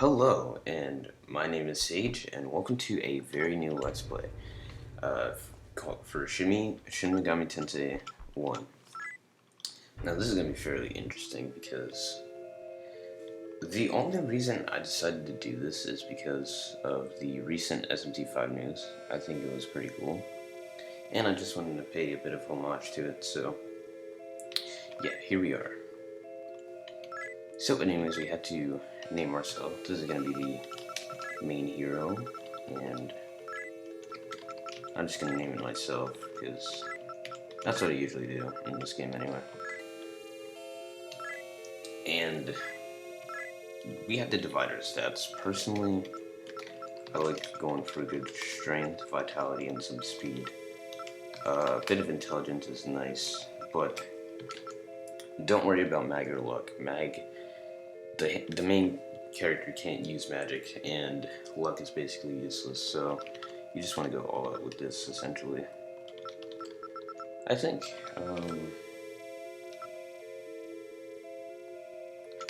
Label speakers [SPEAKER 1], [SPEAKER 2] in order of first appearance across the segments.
[SPEAKER 1] Hello, and my name is Sage, and welcome to a very new Let's Play uh, for Shin Megami Tensei 1. Now, this is going to be fairly interesting because the only reason I decided to do this is because of the recent SMT5 news. I think it was pretty cool, and I just wanted to pay a bit of homage to it, so yeah, here we are. So anyways, we had to name ourselves. This is going to be the main hero, and I'm just gonna name it myself, because that's what I usually do in this game anyway. And we have to divide our stats. Personally, I like going for good strength, vitality, and some speed. A bit of intelligence is nice, but don't worry about mag or luck. The main character can't use magic, and luck is basically useless, so you just want to go all out with this, essentially. I think,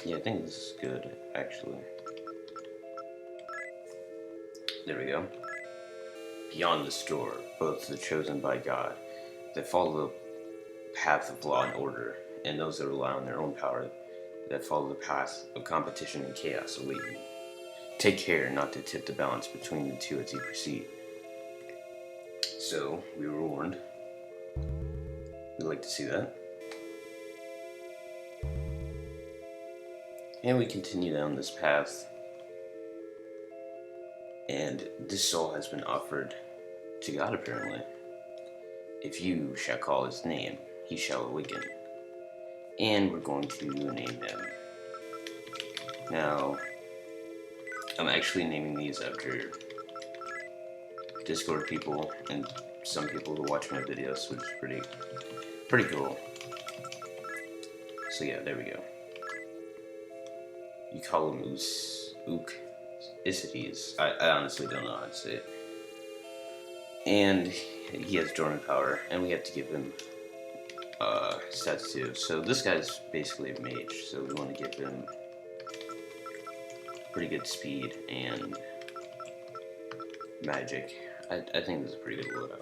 [SPEAKER 1] yeah, I think this is good, actually. There we go. Beyond the store, both the chosen by God, that follow the path of law and order, and those that rely on their own power, that follow the path of competition and chaos await you. Take care not to tip the balance between the two as you proceed. So, we were warned. We'd like to see that. And we continue down this path. And this soul has been offered to God, apparently. If you shall call his name, he shall awaken. And we're going to name him. Now, I'm actually naming these after Discord people and some people who watch my videos, which is pretty cool. So yeah, there we go. You call him Isides. I honestly don't know how to say it. And he has dormant power, and we have to give him stats too. So this guy's basically a mage, so we want to give him pretty good speed and magic. I think this is a pretty good loadout.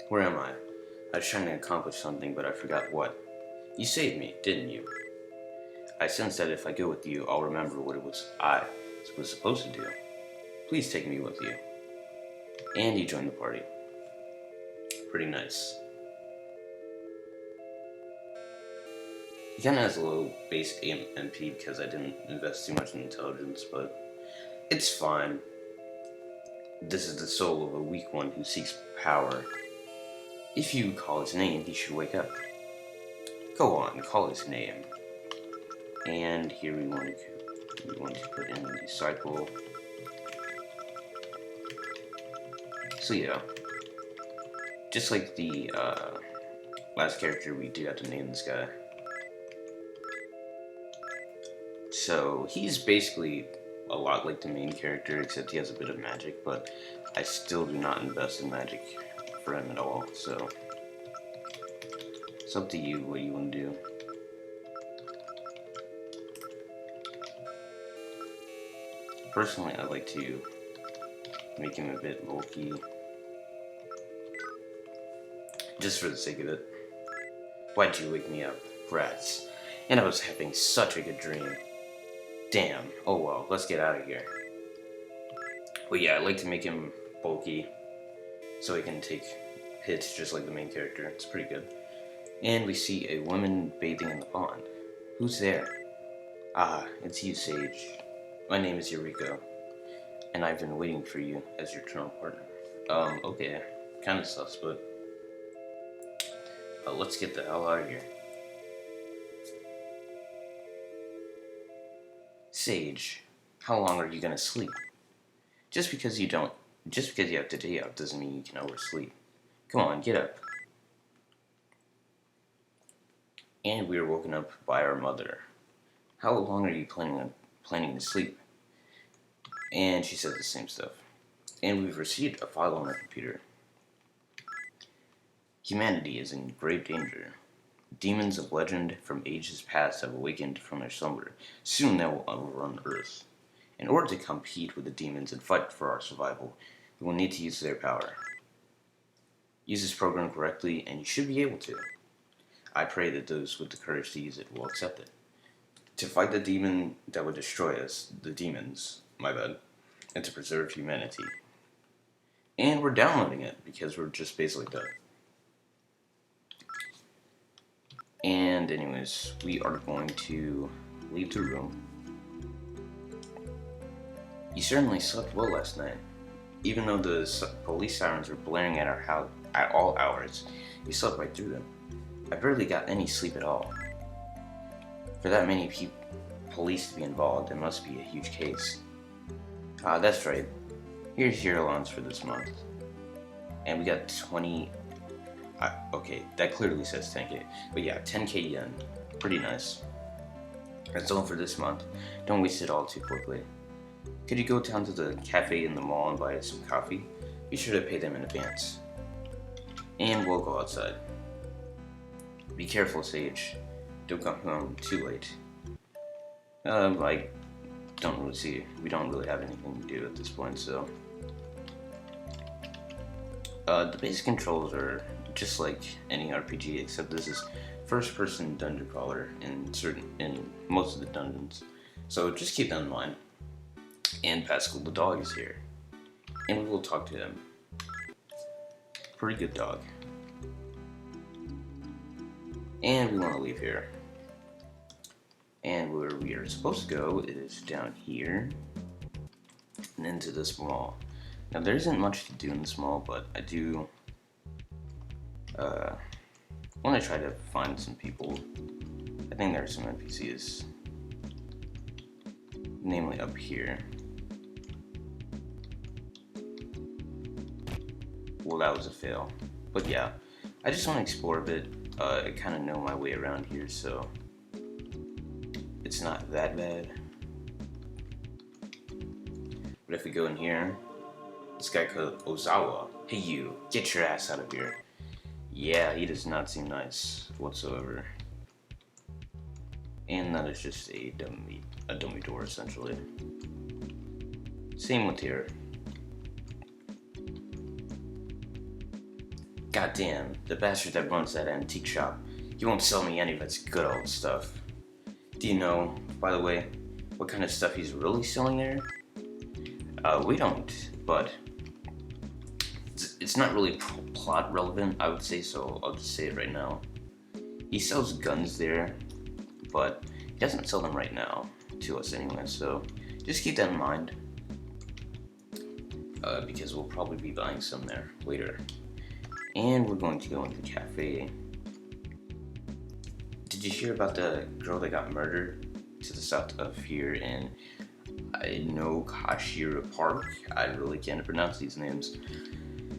[SPEAKER 1] Where am I? I was trying to accomplish something, but I forgot what. You saved me, didn't you? I sense that if I go with you, I'll remember what it was I was supposed to do. Please take me with you. And you joined the party. Pretty nice. He kind of has a low base MP because I didn't invest too much in intelligence, but it's fine. This is the soul of a weak one who seeks power. If you call his name, he should wake up. Go on, call his name. And here we want to put in the cycle. So yeah, just like the last character, we do have to name this guy. So he's basically a lot like the main character, except he has a bit of magic, but I still do not invest in magic for him at all, so it's up to you what you want to do. Personally, I like to make him a bit bulky, just for the sake of it. Why'd you wake me up, rats? And I was having such a good dream. Damn, oh well, let's get out of here. But yeah, I like to make him bulky, so he can take hits just like the main character. It's pretty good. And we see a woman bathing in the pond. Who's there? Ah, it's you, Sage. My name is Eureka, and I've been waiting for you as your eternal partner. Okay. Kinda sus, but let's get the hell out of here. Sage, how long are you gonna sleep? Just because you have to day out doesn't mean you can oversleep. Come on, get up. And we were woken up by our mother. How long are you planning to sleep? And she says the same stuff. And we've received a file on our computer. Humanity is in grave danger. Demons of legend from ages past have awakened from their slumber. Soon they will overrun Earth. In order to compete with the demons and fight for our survival, we will need to use their power. Use this program correctly, and you should be able to. I pray that those with the courage to use it will accept it. To fight the demon that would destroy us, the demons, my bad, and to preserve humanity. And we're downloading it because we're just basically done. And anyways, we are going to leave the room. You certainly slept well last night. Even though the police sirens were blaring at our house at all hours, you slept right through them. I barely got any sleep at all. For that many police to be involved, it must be a huge case. That's right. Here's your allowance for this month. And we got 20... okay, that clearly says 10k. But yeah, 10k yen. Pretty nice. That's all for this month. Don't waste it all too quickly. Could you go down to the cafe in the mall and buy some coffee? Be sure to pay them in advance. And we'll go outside. Be careful, Sage. Don't come home too late. I don't really see. We don't really have anything to do at this point, so. The basic controls are just like any RPG, except this is first-person dungeon crawler in most of the dungeons. So just keep that in mind. And Pascal the dog is here, and we will talk to him. Pretty good dog. And we want to leave here. And where we are supposed to go is down here and into this mall. Now there isn't much to do in this mall, but I do want to try to find some people. I think there are some NPCs, namely up here. Well, that was a fail. But yeah, I just want to explore a bit. I kind of know my way around here, so it's not that bad. But if we go in here, this guy called Ozawa. Hey you, get your ass out of here. Yeah, he does not seem nice whatsoever. And that is just a dummy door, essentially. Same with here. Goddamn, the bastard that runs that antique shop. He won't sell me any of its good old stuff. Do you know, by the way, what kind of stuff he's really selling there? We don't, but it's not really plot relevant, I would say, so I'll just say it right now. He sells guns there, but he doesn't sell them right now, to us anyway, so just keep that in mind. Because we'll probably be buying some there later. And we're going to go into the cafe. Did you hear about the girl that got murdered to the south of here in Inokashira Park? I really can't pronounce these names.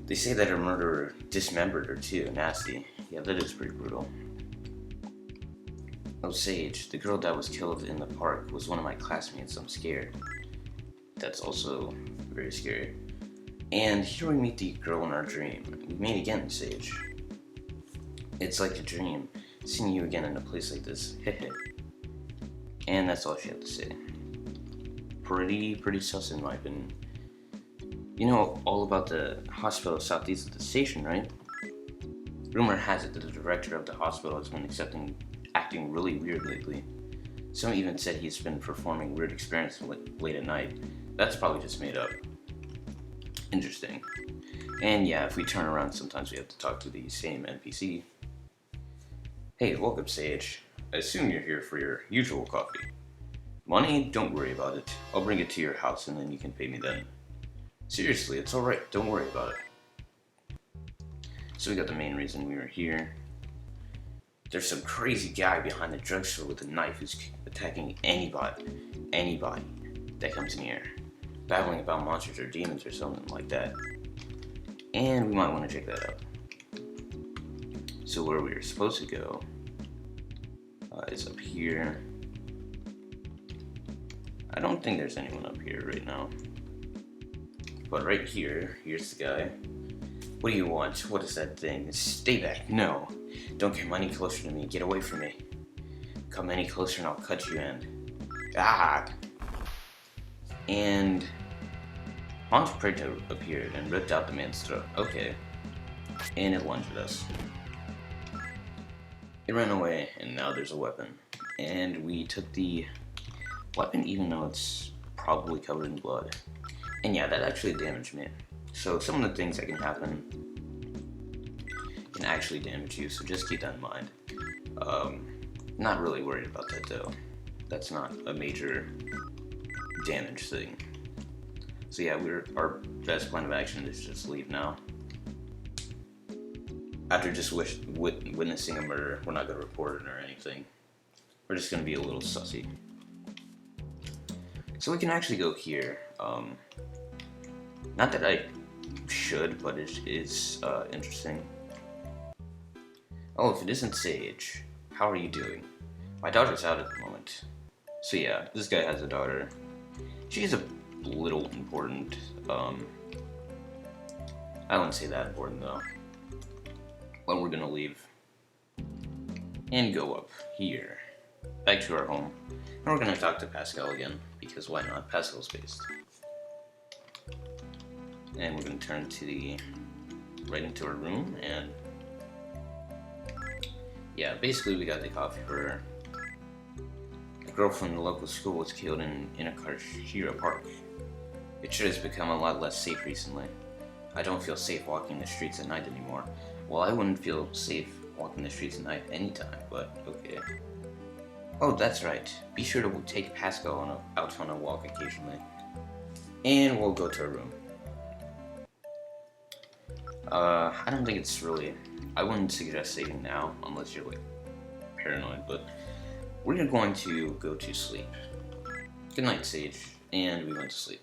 [SPEAKER 1] They say that her murderer dismembered her too. Nasty. Yeah, that is pretty brutal. Oh, Sage, the girl that was killed in the park was one of my classmates. I'm scared. That's also very scary. And here we meet the girl in our dream. We meet again, Sage. It's like a dream, seeing you again in a place like this. Heh. And that's all she had to say. Pretty sus in my opinion. You know all about the hospital southeast of the station, right? Rumor has it that the director of the hospital has been acting really weird lately. Some even said he's been performing weird experiments late at night. That's probably just made up. Interesting. And yeah, if we turn around, sometimes we have to talk to the same NPC. Hey, welcome, Sage. I assume you're here for your usual coffee. Money? Don't worry about it. I'll bring it to your house and then you can pay me then. Seriously, it's alright. Don't worry about it. So we got the main reason we were here. There's some crazy guy behind the drugstore with a knife who's attacking anybody that comes near. Babbling about monsters or demons or something like that. And we might want to check that out. So where we are supposed to go is up here. I don't think there's anyone up here right now. But right here, here's the guy. What do you want? What is that thing? Stay back. No. Don't come any closer to me. Get away from me. Come any closer and I'll cut you in. Ah! And Hans Preto appeared and ripped out the man's throat. Okay. And it lunged at us. It ran away, and now there's a weapon. And we took the weapon even though it's probably covered in blood. And yeah, that actually damaged me. So some of the things that can happen can actually damage you, so just keep that in mind. Not really worried about that though. That's not a major damage thing. So yeah, our best plan of action is just leave now. After just witnessing a murder, we're not going to report it or anything. We're just going to be a little sussy. So we can actually go here. Not that I should, but it is interesting. Oh, if it isn't Sage, how are you doing? My daughter's out at the moment. So yeah, this guy has a daughter. She's a little important. I wouldn't say that important though. But we're gonna leave and go up here, back to our home, and we're gonna talk to Pascal again, because why not? Pascal's based. And we're gonna turn to right into our room, and yeah, basically we got the coffee for her. A girl from the local school was killed in Inakashira Park. It sure has become a lot less safe recently. I don't feel safe walking the streets at night anymore. Well, I wouldn't feel safe walking the streets at night anytime, but okay. Oh, that's right. Be sure to take Pascal out on a walk occasionally. And we'll go to our room. I don't think it's really... I wouldn't suggest saving now, unless you're, like, paranoid, but we're going to go to sleep. Good night, Sage. And we went to sleep.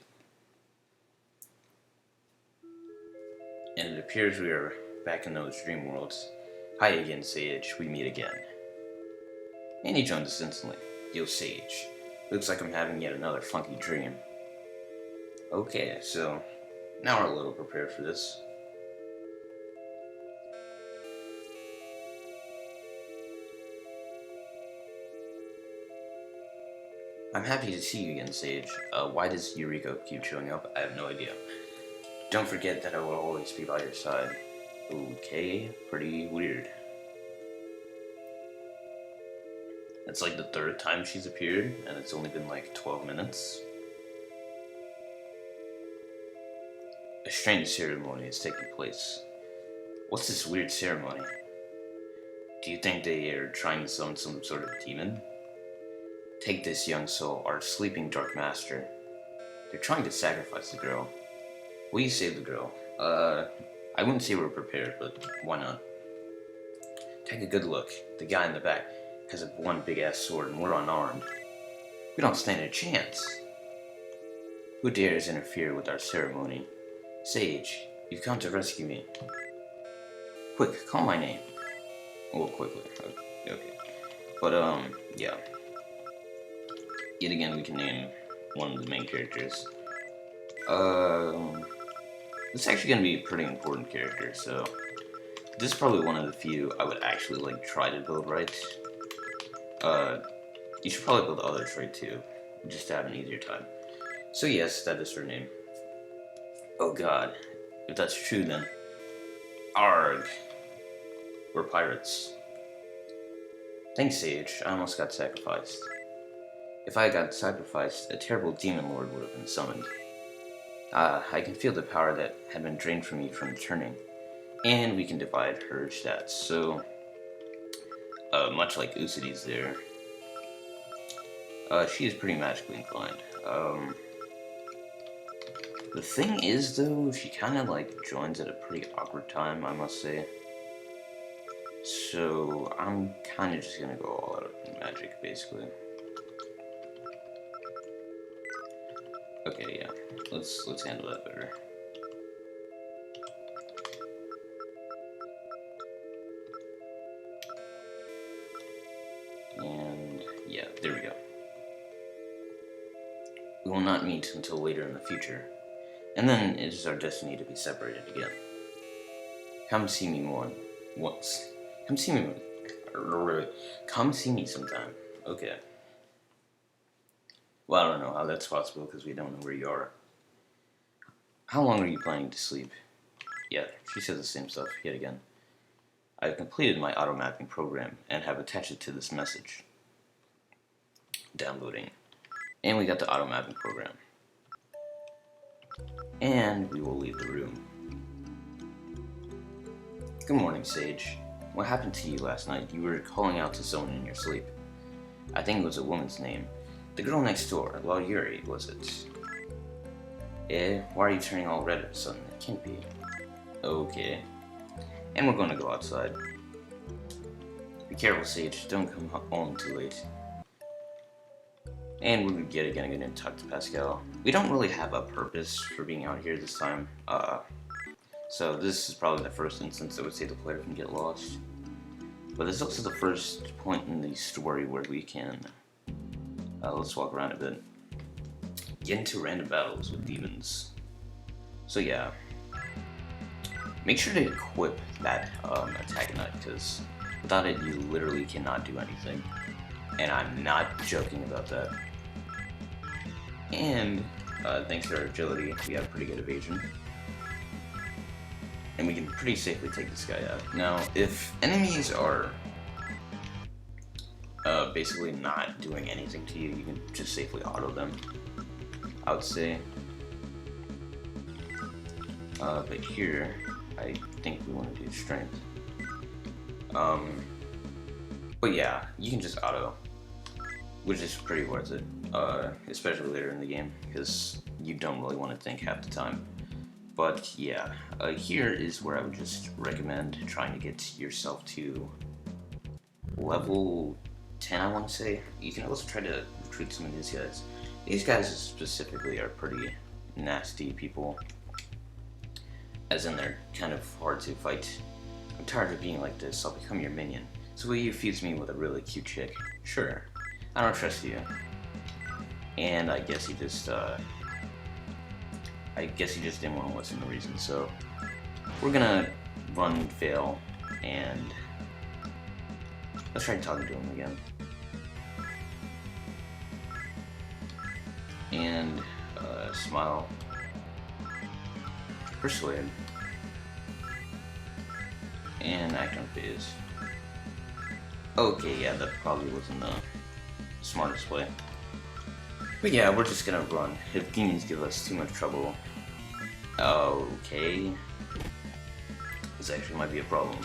[SPEAKER 1] And it appears we are back in those dream worlds. Hi again, Sage. We meet again. And he joined us instantly. Yo, Sage. Looks like I'm having yet another funky dream. Okay, so now we're a little prepared for this. I'm happy to see you again, Sage. Why does Yuriko keep showing up? I have no idea. Don't forget that I will always be by your side. Okay, pretty weird. It's like the third time she's appeared, and it's only been like 12 minutes. A strange ceremony is taking place. What's this weird ceremony? Do you think they are trying to summon some sort of demon? Take this, young soul, our sleeping dark master. They're trying to sacrifice the girl. Will you save the girl? I wouldn't say we're prepared, but why not? Take a good look. The guy in the back has one big-ass sword, and we're unarmed. We don't stand a chance. Who dares interfere with our ceremony? Sage, you've come to rescue me. Quick, call my name. Well, quickly. Okay. But, yeah. Yet again, we can name one of the main characters. This is actually going to be a pretty important character, so this is probably one of the few I would actually, like, try to build right. You should probably build others right, too, just to have an easier time. So yes, that is her name. Oh god, if that's true then, arg, we're pirates. Thanks, Sage, I almost got sacrificed. If I got sacrificed, a terrible demon lord would have been summoned. I can feel the power that had been drained from me from returning, and we can divide her stats, so, much like Usidi's there, she is pretty magically inclined. The thing is, though, she kind of, like, joins at a pretty awkward time, I must say. So, I'm kind of just gonna go all out in magic, basically. Okay, yeah. Let's handle that better. And, yeah, there we go. We will not meet until later in the future. And then it is our destiny to be separated again. Come see me once. Come see me. Come see me sometime. Okay. Well, I don't know how that's possible because we don't know where you are. How long are you planning to sleep? Yeah, she says the same stuff yet again. I have completed my auto mapping program and have attached it to this message. Downloading. And we got the auto mapping program. And we will leave the room. Good morning, Sage. What happened to you last night? You were calling out to someone in your sleep. I think it was a woman's name. The girl next door, Yuri, was it? Eh, why are you turning all red at a sudden? It can't be. Okay. And we're gonna go outside. Be careful, Sage. Don't come home too late. And we're yet again gonna talk to Pascal. We don't really have a purpose for being out here this time. So this is probably the first instance I would say the player can get lost. But this is also the first point in the story where we can, let's walk around a bit, get into random battles with demons. So yeah, make sure to equip that attack knife, because without it you literally cannot do anything. And I'm not joking about that. And thanks to our agility, we have pretty good evasion. And we can pretty safely take this guy out. Now, if enemies are basically not doing anything to you, you can just safely auto them, I would say. But here, I think we want to do strength. But yeah, you can just auto, which is pretty worth it, especially later in the game, because you don't really want to think half the time. But yeah, here is where I would just recommend trying to get yourself to level 10, I want to say. You can also try to recruit some of these guys. These guys specifically are pretty nasty people, as in they're kind of hard to fight. I'm tired of being like this, I'll become your minion. So will you fuse me with a really cute chick? Sure. I don't trust you. And I guess he just, didn't want to listen to reason, so we're gonna run, fail, and let's try talking to him again. And, smile. Persuade. And act on phase. Okay, yeah, that probably wasn't the smartest way. But yeah, we're just gonna run. If demons give us too much trouble, okay, this actually might be a problem.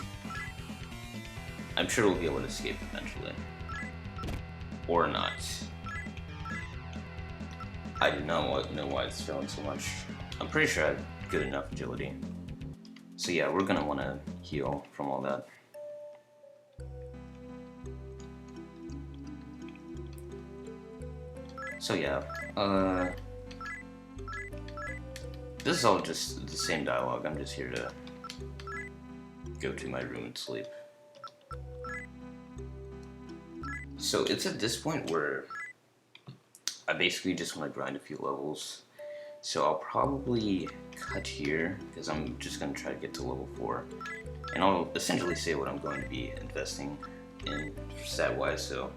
[SPEAKER 1] I'm sure we'll be able to escape eventually. Or not. I do not know why it's failing so much. I'm pretty sure I have good enough agility. So yeah, we're gonna want to heal from all that. So yeah, this is all just the same dialogue. I'm just here to go to my room and sleep. So it's at this point where I basically just want to grind a few levels. So I'll probably cut here, because I'm just going to try to get to level 4. And I'll essentially say what I'm going to be investing in stat-wise, so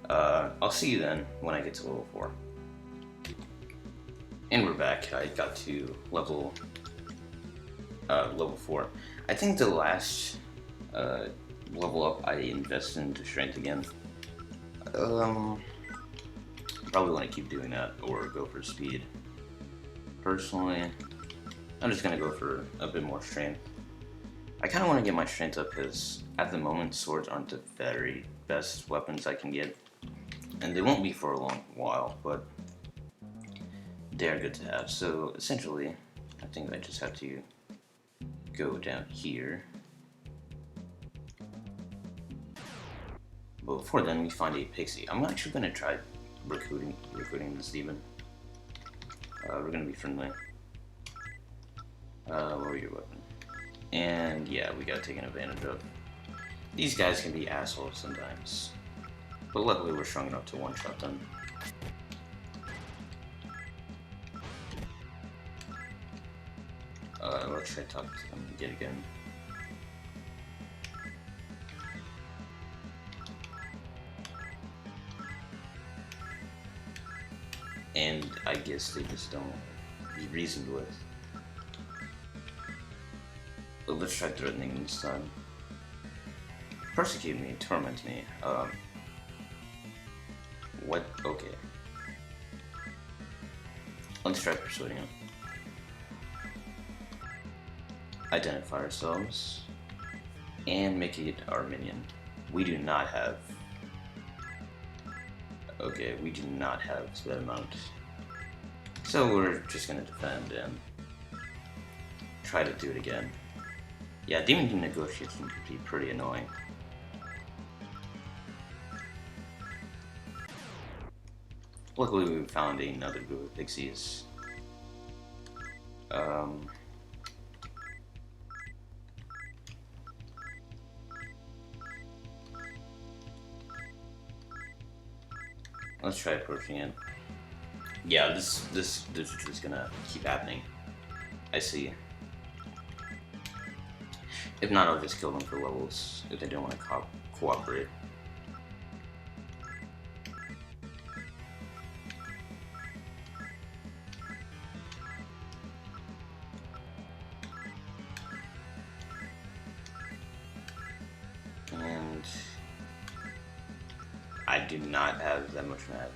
[SPEAKER 1] I'll see you then when I get to level 4. And we're back. I got to level 4. I think the last level up I invested into strength again. Probably want to keep doing that or go for speed. Personally, I'm just gonna go for a bit more strength. I kind of want to get my strength up because at the moment swords aren't the very best weapons I can get, and they won't be for a long while, but they're good to have. So essentially, I think I just have to go down here. But before then, we find a pixie. I'm actually gonna try recruiting this demon. We're gonna be friendly. Lower your weapon. And yeah, we got taken advantage of. These guys can be assholes sometimes. But luckily we're strong enough to one-shot them. Let's try to talk to them yet again. and I guess they just don't be reasoned with. But let's try threatening them this time. Persecute me, torment me. What? Okay. Let's try persuading him. Identify ourselves and make it our minion. We do not have. Okay, we do not have that amount. So we're just gonna defend and try to do it again. Yeah, demon team negotiation can be pretty annoying. Luckily we found another group of pixies. Let's try approaching it. Yeah, this is just gonna keep happening. I see. If not, I'll just kill them for levels if they don't want to cooperate. And I do not have that much map.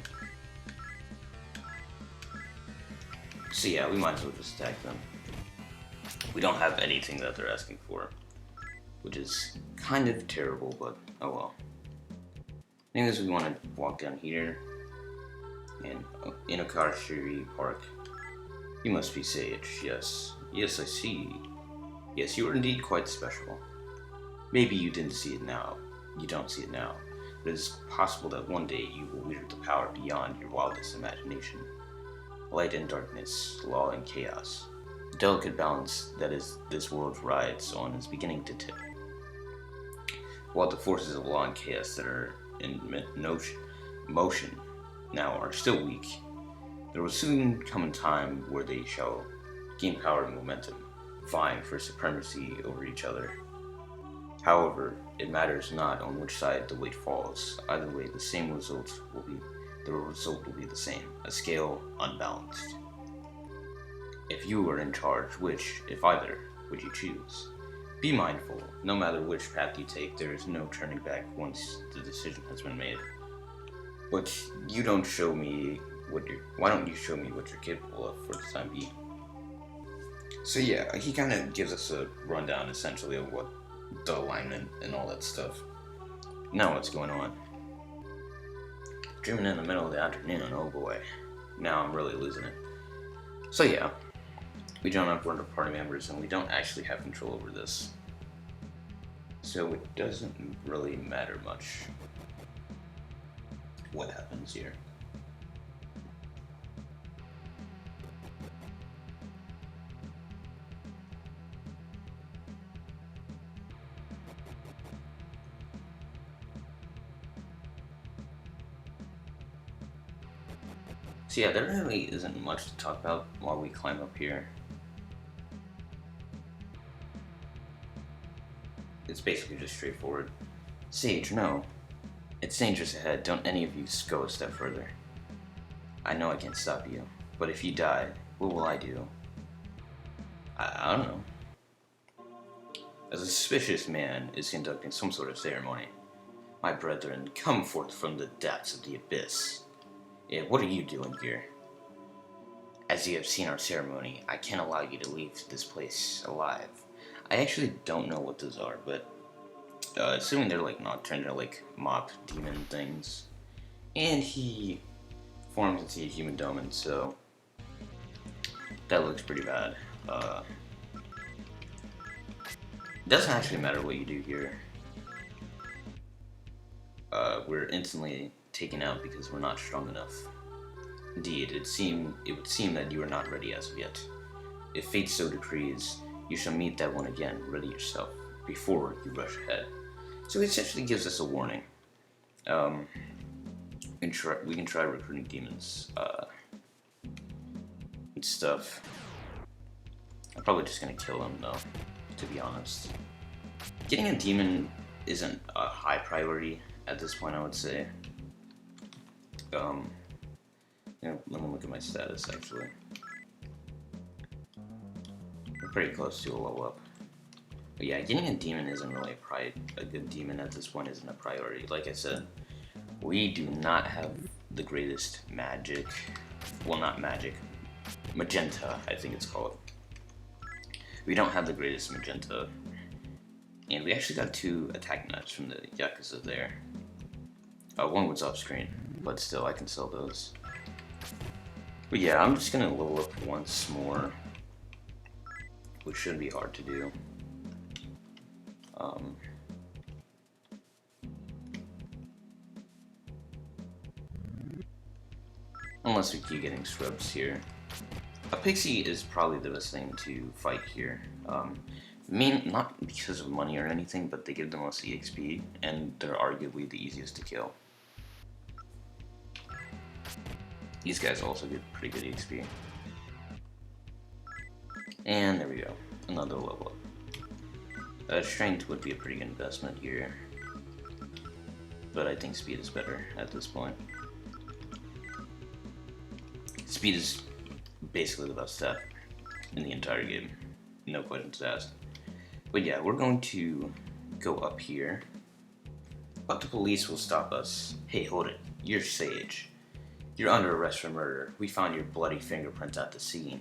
[SPEAKER 1] So yeah, we might as well just attack them. We don't have anything that they're asking for, which is kind of terrible, but oh well. I think we want to walk down here, and in Akashiri Park. You must be Sage, yes. Yes, I see. Yes, you are indeed quite special. Maybe you didn't see it now. You don't see it now. But it is possible that one day you will wield the power beyond your wildest imagination. Light and darkness, law and chaos. The delicate balance that is this world rides on is beginning to tip. While the forces of law and chaos that are in motion now are still weak, there will soon come a time where they shall gain power and momentum, vying for supremacy over each other. However, it matters not on which side the weight falls. Either way, the result will be the same, a scale unbalanced. If you were in charge, which, if either, would you choose? Be mindful, no matter which path you take, there is no turning back once the decision has been made. But you don't show me why don't you show me what you're capable of for the time being? So yeah, he kind of gives us a rundown essentially of what the alignment and all that stuff. Now what's going on? Dreaming in the middle of the afternoon, oh boy. Now I'm really losing it. So yeah, we don't have one of our party members and we don't actually have control over this. So it doesn't really matter much what happens here. So yeah, there really isn't much to talk about while we climb up here. It's basically just straightforward. Sage, no. It's dangerous ahead. Don't any of you go a step further. I know I can't stop you, but if you die, what will I do? I don't know. As a suspicious man is conducting some sort of ceremony. My brethren, come forth from the depths of the abyss. Yeah, what are you doing here? As you have seen our ceremony, I can't allow you to leave this place alive. I actually don't know what those are, but assuming they're like nocturnal, they're like mop demon things. And he forms into a human domain, so that looks pretty bad. It doesn't actually matter what you do here. We're instantly taken out because we're not strong enough. Indeed, it would seem that you are not ready as of yet. If fate so decrees, you shall meet that one again. Ready yourself before you rush ahead. So it essentially gives us a warning. We can try recruiting demons and stuff. I'm probably just gonna kill them though, to be honest. Getting a demon isn't a high priority at this point, I would say. Let me look at my status, actually. We're pretty close to a level up. But yeah, getting a demon isn't really a good demon at this point isn't a priority. Like I said, we do not have the greatest magic. Well, not magic. Magenta, I think it's called. We don't have the greatest magenta. And we actually got 2 attack knives from the Yakuza there. One was off screen, but still, I can sell those. But yeah, I'm just gonna level up once more, which shouldn't be hard to do. Unless we keep getting scrubs here. A pixie is probably the best thing to fight here. Not because of money or anything, but they give the most EXP, and they're arguably the easiest to kill. These guys also get pretty good EXP. And there we go, another level up. Strength would be a pretty good investment here, but I think speed is better at this point. Speed is basically the best stat in the entire game, no questions asked. But yeah, we're going to go up here, but the police will stop us. Hey, hold it, you're Sage. You're under arrest for murder. We found your bloody fingerprints at the scene.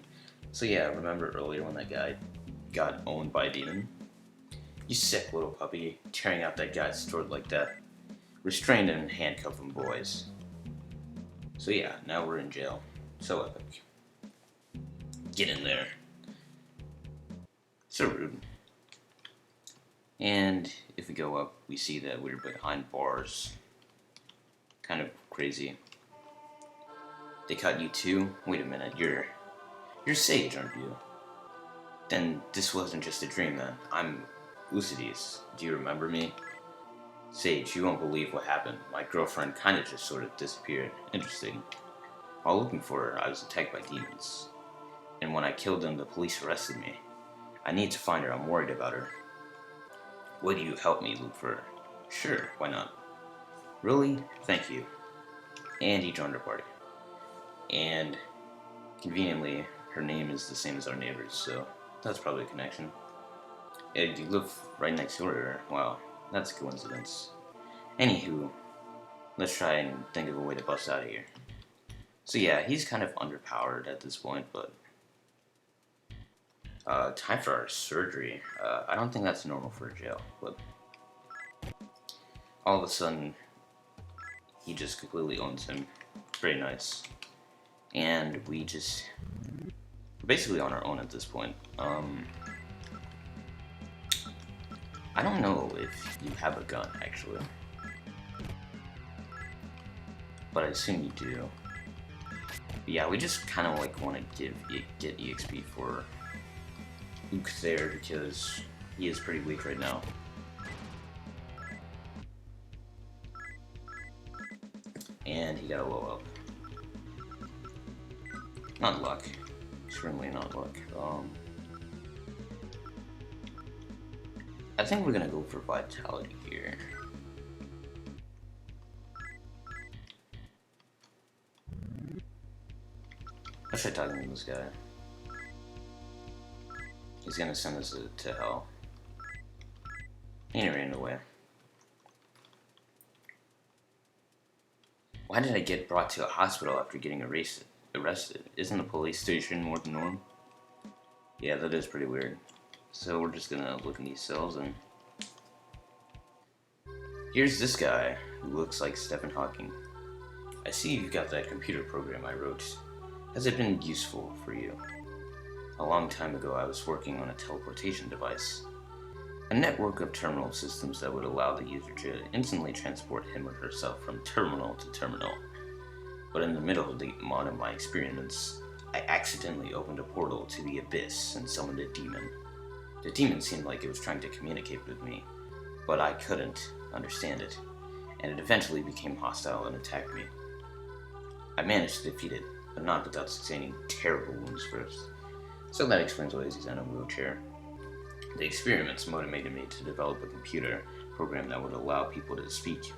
[SPEAKER 1] So yeah, remember earlier when that guy got owned by a demon? You sick little puppy, tearing out that guy's throat like that. Restrain and handcuff him, boys. So yeah, now we're in jail. So epic. Get in there. So rude. And if we go up, we see that we're behind bars. Kind of crazy. They caught you too? Wait a minute, you're Sage, aren't you? Then this wasn't just a dream then. I'm Usides. Do you remember me? Sage, you won't believe what happened. My girlfriend kinda just sort of disappeared. Interesting. While looking for her, I was attacked by demons. And when I killed them, the police arrested me. I need to find her. I'm worried about her. Will you help me look for her? Sure, why not? Really? Thank you. And he joined our party. And conveniently, her name is the same as our neighbor's, so that's probably a connection. Yeah, you live right next door to her. Wow, that's a coincidence. Anywho, let's try and think of a way to bust out of here. So yeah, he's kind of underpowered at this point, but time for our surgery. I don't think that's normal for a jail, but all of a sudden, he just completely owns him. Very nice. And we're basically on our own at this point. I don't know if you have a gun, actually. But I assume you do. But yeah, we just kind of like want to get EXP for Luke there because he is pretty weak right now. And he got a low up. Not luck. Extremely not luck. I think we're gonna go for vitality here. Let's try talking to this guy. He's gonna send us to hell. And he ran away. Why did I get brought to a hospital after getting arrested? Isn't a police station more the norm? Yeah, that is pretty weird. So we're just gonna look in these cells and... Here's this guy who looks like Stephen Hawking. I see you've got that computer program I wrote. Has it been useful for you? A long time ago I was working on a teleportation device. A network of terminal systems that would allow the user to instantly transport him or herself from terminal to terminal. But in the middle of one of my experiments, I accidentally opened a portal to the abyss and summoned a demon. The demon seemed like it was trying to communicate with me, but I couldn't understand it, and it eventually became hostile and attacked me. I managed to defeat it, but not without sustaining terrible wounds first. So that explains why he's in a wheelchair. The experiments motivated me to develop a computer program that would allow people to speak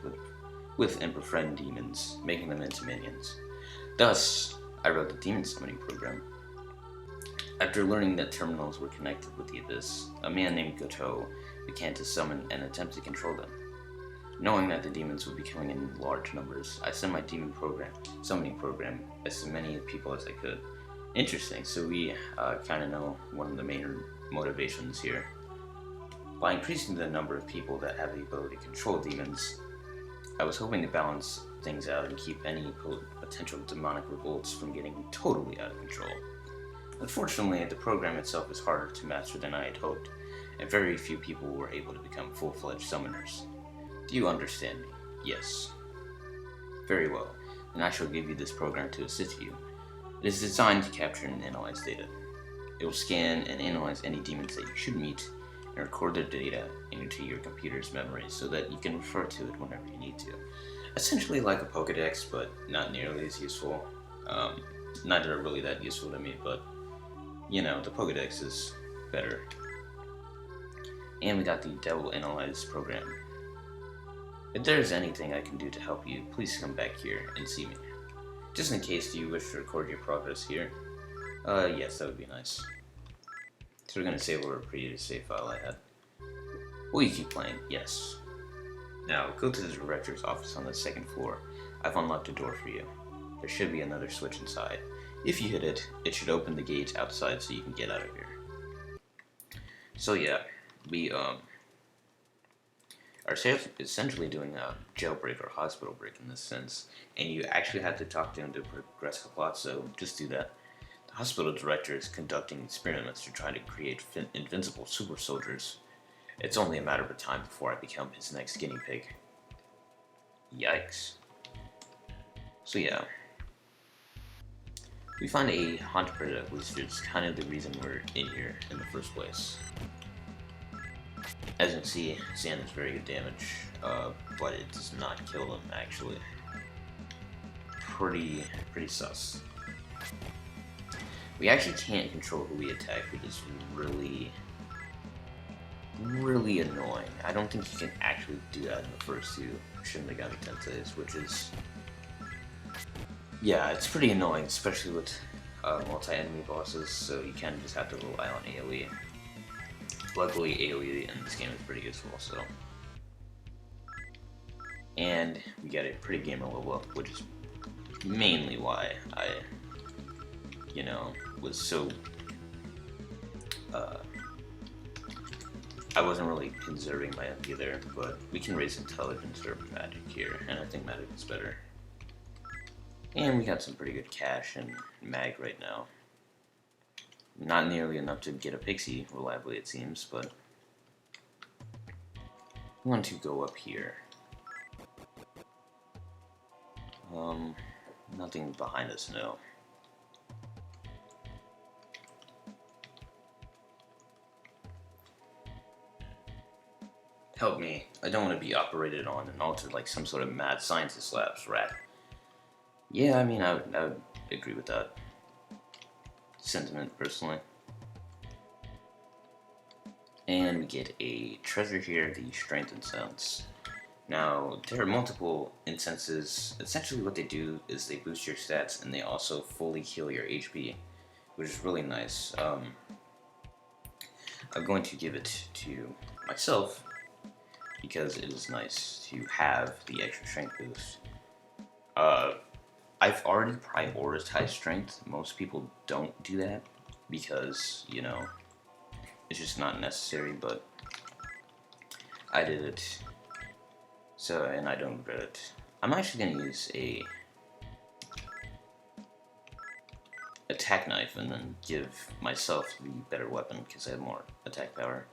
[SPEAKER 1] with and befriend demons, making them into minions. Thus, I wrote the demon summoning program. After learning that terminals were connected with the Abyss, a man named Goto began to summon and attempt to control them. Knowing that the demons would be coming in large numbers, I sent my summoning program, as many people as I could. Interesting, so we kind of know one of the main motivations here. By increasing the number of people that have the ability to control demons, I was hoping to balance things out and keep any potential demonic revolts from getting totally out of control. Unfortunately, the program itself is harder to master than I had hoped, and very few people were able to become full-fledged summoners. Do you understand me? Yes. Very well, and I shall give you this program to assist you. It is designed to capture and analyze data. It will scan and analyze any demons that you should meet, and record their data into your computer's memory so that you can refer to it whenever you need to. Essentially like a Pokedex, but not nearly as useful. Neither really that useful to me, but you know, the Pokedex is better. And we got the Devil Analyze program. If there is anything I can do to help you, please come back here and see me. Just in case, do you wish to record your progress here? Yes, that would be nice. So we're gonna save over a previous save file I had. Will you keep playing? Yes. Now, go to the director's office on the second floor. I've unlocked a door for you. There should be another switch inside. If you hit it, it should open the gates outside so you can get out of here. So yeah, we are essentially doing a jailbreak or hospital break in this sense, and you actually have to talk to him to progress the plot, so just do that. The hospital director is conducting experiments to try to create invincible super soldiers. It's only a matter of time before I become his next guinea pig. Yikes. So yeah. We find a haunted predator, which is kind of the reason we're in here in the first place. As you can see, sand does very good damage, but it does not kill them, actually. Pretty sus. We actually can't control who we attack, which is really annoying. I don't think you can actually do that in the first two Shin Megami Tenseis, which is... yeah, it's pretty annoying, especially with multi-enemy bosses, so you kind of just have to rely on AoE. Luckily, AoE in this game is pretty useful, so... and we get a pretty gamer level up, which is mainly why I, you know, was so... I wasn't really conserving my MP there, but we can raise intelligence or magic here, and I think magic is better. And we got some pretty good cash and mag right now. Not nearly enough to get a pixie reliably, it seems, but we want to go up here. Nothing behind us, no. Help me. I don't want to be operated on and altered like some sort of mad scientist lab's rat. Yeah, I mean, I would agree with that sentiment, personally. And we get a treasure here, the Strength Incense. Now, there are multiple incenses. Essentially what they do is they boost your stats, and they also fully heal your HP, which is really nice. I'm going to give it to myself, because it is nice to have the extra strength boost. I've already prioritized strength. Most people don't do that because, you know, it's just not necessary, but I did it. So, and I don't regret it. I'm actually going to use a attack knife and then give myself the better weapon because I have more attack power.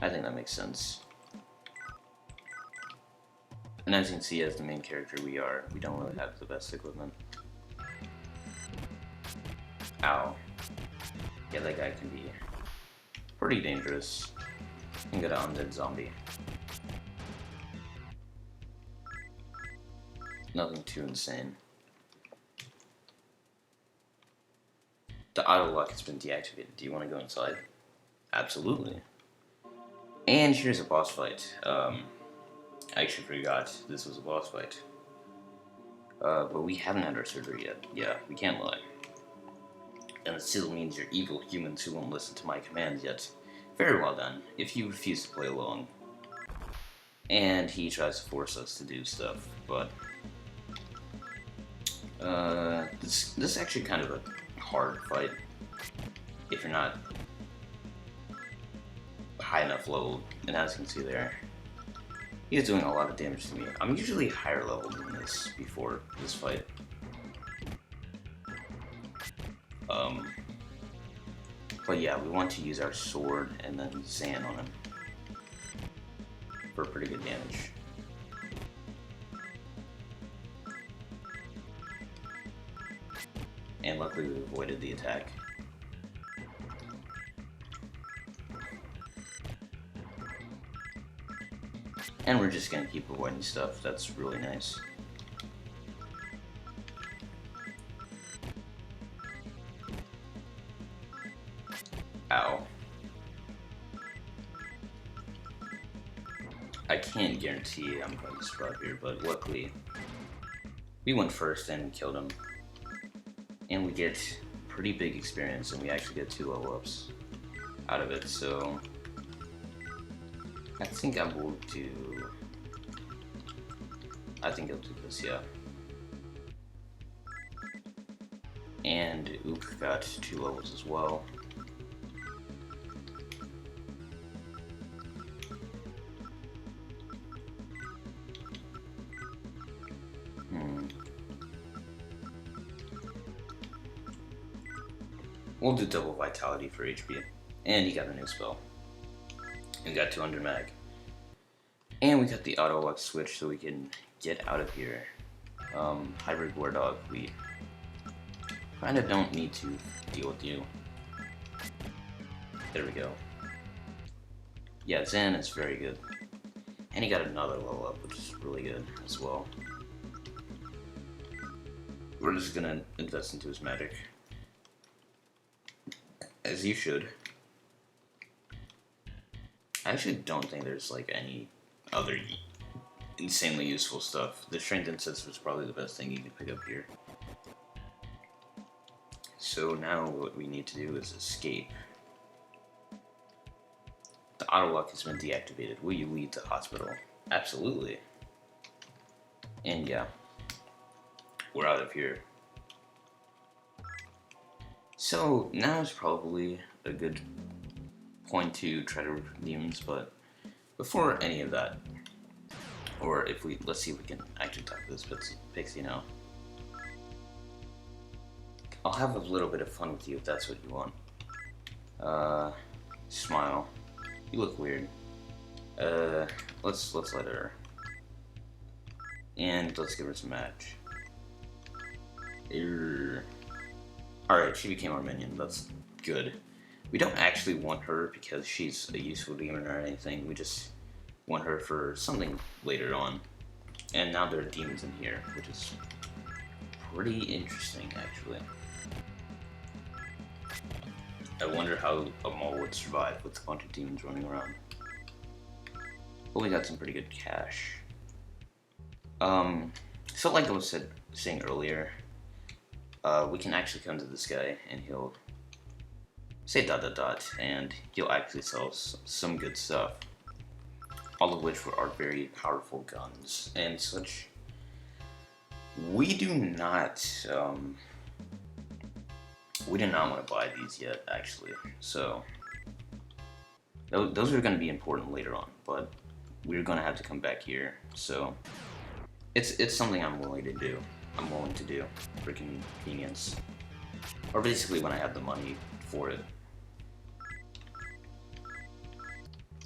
[SPEAKER 1] I think that makes sense. And as you can see, as the main character we don't really have the best equipment. Ow. Yeah, that guy can be pretty dangerous. You can get an undead zombie. Nothing too insane. The auto lock has been deactivated. Do you want to go inside? Absolutely. And here's a boss fight. I actually forgot this was a boss fight. But we haven't had our surgery yet. Yeah, we can't lie. And it still means you're evil humans who won't listen to my commands yet. Very well then, if you refuse to play along. And he tries to force us to do stuff, but... this is actually kind of a hard fight. If you're not high enough level, and as you can see there, he's doing a lot of damage to me. I'm usually higher level than this before this fight. But yeah, we want to use our sword and then Zan on him for pretty good damage. And luckily we avoided the attack. And we're just gonna keep avoiding stuff. That's really nice. Ow. I can't guarantee I'm going to survive here, but luckily we went first and killed him. And we get pretty big experience, and we actually get 2 level ups out of it, so I think I'll do this, yeah. And Ook got 2 levels as well. We'll do double vitality for HP. And he got a new spell. And got 200 mag. And we got the auto luck switch so we can get out of here. Hybrid War Dog, we kinda don't need to deal with you. There we go. Yeah, Zan is very good. And he got another level up, which is really good as well. We're just gonna invest into his magic. As you should. I actually don't think there's like any other insanely useful stuff. The Strength Incense was probably the best thing you could pick up here. So now what we need to do is escape. The auto lock has been deactivated. Will you leave the hospital? Absolutely. And yeah, we're out of here. So now is probably a good point to try to recruit demons, but before any of that, or if we, let's see if we can actually talk to this pixie now. I'll have a little bit of fun with you if that's what you want. Smile. You look weird. Let's let her. And let's give her some match. Alright, she became our minion. That's good. We don't actually want her because she's a useful demon or anything. We just want her for something later on. And now there are demons in here, which is pretty interesting, actually. I wonder how a mall would survive with a bunch of demons running around. But we got some pretty good cash. So like I was saying earlier, we can actually come to this guy and he'll say ... and he'll actually sell some good stuff. All of which are very powerful guns and such. We do not want to buy these yet, actually. So those are going to be important later on, but we're going to have to come back here. So it's something I'm willing to do. For convenience, or basically when I have the money for it.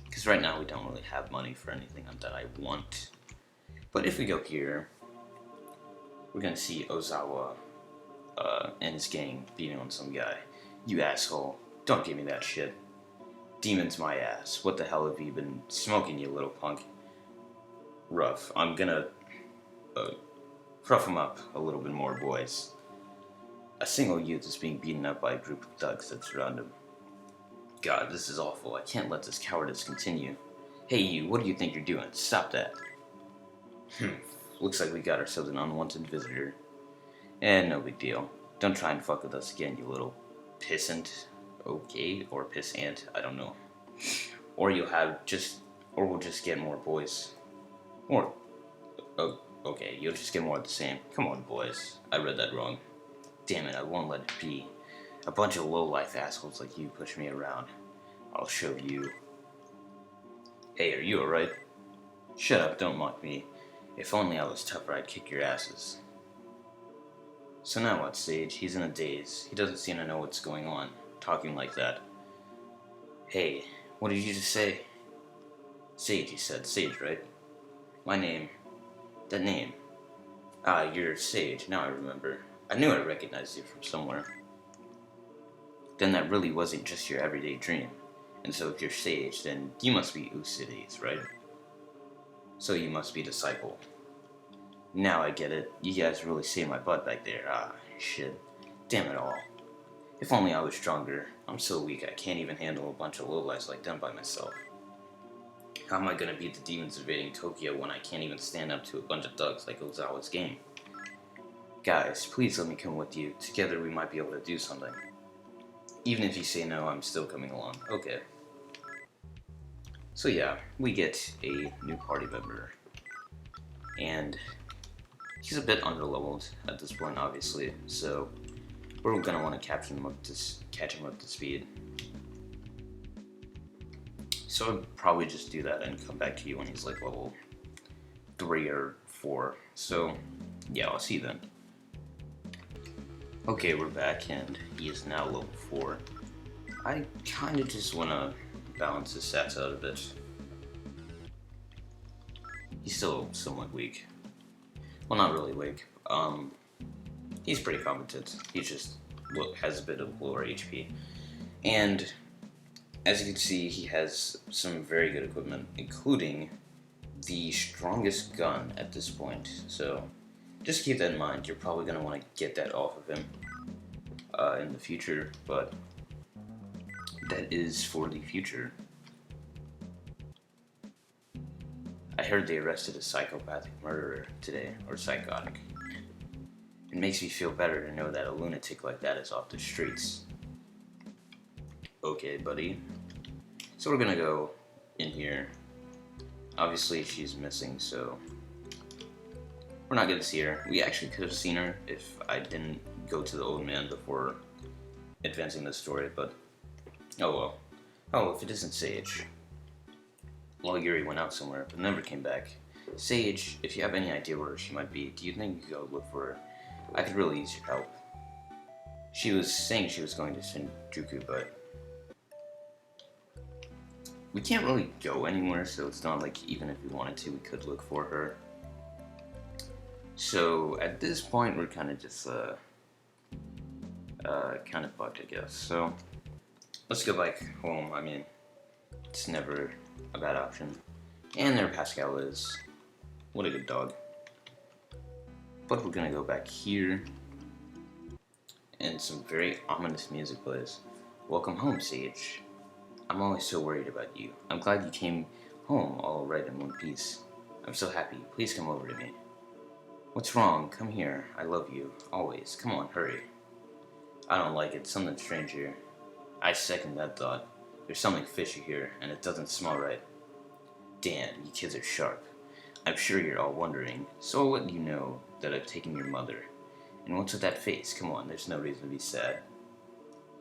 [SPEAKER 1] Because right now we don't really have money for anything that I want. But if we go here, we're gonna see Ozawa and his gang beating on some guy. You asshole! Don't give me that shit. Demon's my ass. What the hell have you been smoking, you little punk? Rough. I'm gonna rough him up a little bit more, boys. A single youth is being beaten up by a group of thugs that surround him. God, this is awful. I can't let this cowardice continue. Hey you, what do you think you're doing? Stop that. looks like we got ourselves an unwanted visitor. And no big deal. Don't try and fuck with us again, you little pissant. Okay, or pissant, I don't know. Or we'll just get more boys. Or, oh, okay, you'll just get more of the same. Come on, boys. I read that wrong. Damn it, I won't let it be. A bunch of low-life assholes like you push me around. I'll show you. Hey, are you alright? Shut up, don't mock me. If only I was tougher, I'd kick your asses. So now what, Sage? He's in a daze. He doesn't seem to know what's going on, talking like that. Hey, what did you just say? Sage, you said. Sage, right? My name. That name. Ah, you're Sage. Now I remember. I knew I recognized you from somewhere. Then that really wasn't just your everyday dream. And so if you're Sage, then you must be Usides, right? So you must be Disciple. Now I get it. You guys really saved my butt back there. Ah, shit. Damn it all. If only I was stronger. I'm so weak I can't even handle a bunch of lowlifes like them by myself. How am I gonna beat the demons invading Tokyo when I can't even stand up to a bunch of thugs like Ozawa's game? Guys, please let me come with you. Together we might be able to do something. Even if you say no, I'm still coming along. Okay. So yeah, we get a new party member. And he's a bit underleveled at this point, obviously, so we're gonna want to catch him up to speed. So I'll probably just do that and come back to you when he's like level 3 or 4. So yeah, I'll see you then. Okay, we're back and he is now level 4. I kinda just wanna balance his stats out a bit. He's still somewhat weak. Well, not really weak. He's pretty competent. He just has a bit of lower HP. And as you can see, he has some very good equipment, including the strongest gun at this point. So just keep that in mind. You're probably going to want to get that off of him in the future, but that is for the future. I heard they arrested a psychopathic murderer today, or psychotic. It makes me feel better to know that a lunatic like that is off the streets. Okay, buddy. So we're gonna go in here. Obviously, she's missing, so we're not gonna see her. We actually could have seen her if I didn't go to the old man before advancing the story, but oh well. Oh, if it isn't Sage. Well, Yuri went out somewhere, but never came back. Sage, if you have any idea where she might be, do you think you could go look for her? I could really use your help. She was saying she was going to Shinjuku, but we can't really go anywhere, so it's not like even if we wanted to, we could look for her. So at this point, we're kind of just kind of fucked, I guess. So let's go back home. I mean, it's never a bad option. And there Pascal is. What a good dog. But we're gonna go back here. And some very ominous music plays. Welcome home, Sage. I'm always so worried about you. I'm glad you came home all right in one piece. I'm so happy. Please come over to me. What's wrong? Come here. I love you. Always. Come on, hurry. I don't like it. Something strange here. I second that thought. There's something fishy here, and it doesn't smell right. Damn, you kids are sharp. I'm sure you're all wondering, so I'll let you know that I've taken your mother. And what's with that face? Come on, there's no reason to be sad.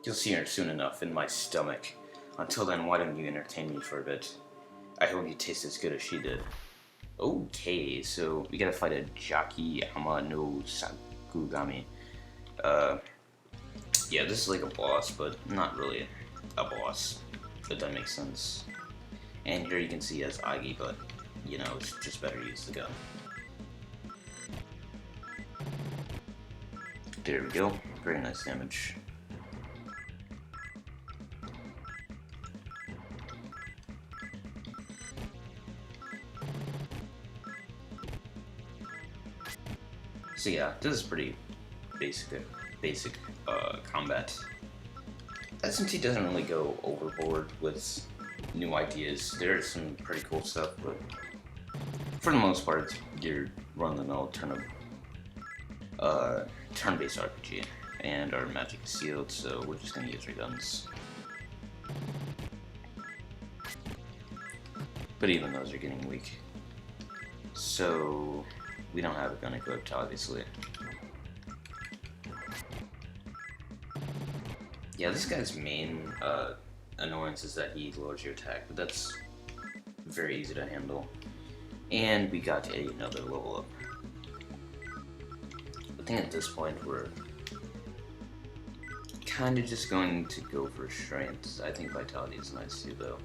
[SPEAKER 1] You'll see her soon enough in my stomach. Until then, why don't you entertain me for a bit? I hope you taste as good as she did. Okay, so we gotta fight a Jaki Ama no Sakugami. Yeah, this is like a boss, but not really a boss, if that makes sense. And here you can see as Agi, but, you know, it's just better to use the gun. There we go. Very nice damage. So yeah, this is pretty basic combat. SMT doesn't really go overboard with new ideas. There's some pretty cool stuff, but for the most part, it's your run-of-the-mill turn-based RPG, and our magic is sealed, so we're just gonna use our guns. But even those are getting weak, so we don't have a gun equipped, obviously. Yeah, this guy's main annoyance is that he lowers your attack, but that's very easy to handle. And we got another level up. I think at this point we're kind of just going to go for strength. I think vitality is nice too, though,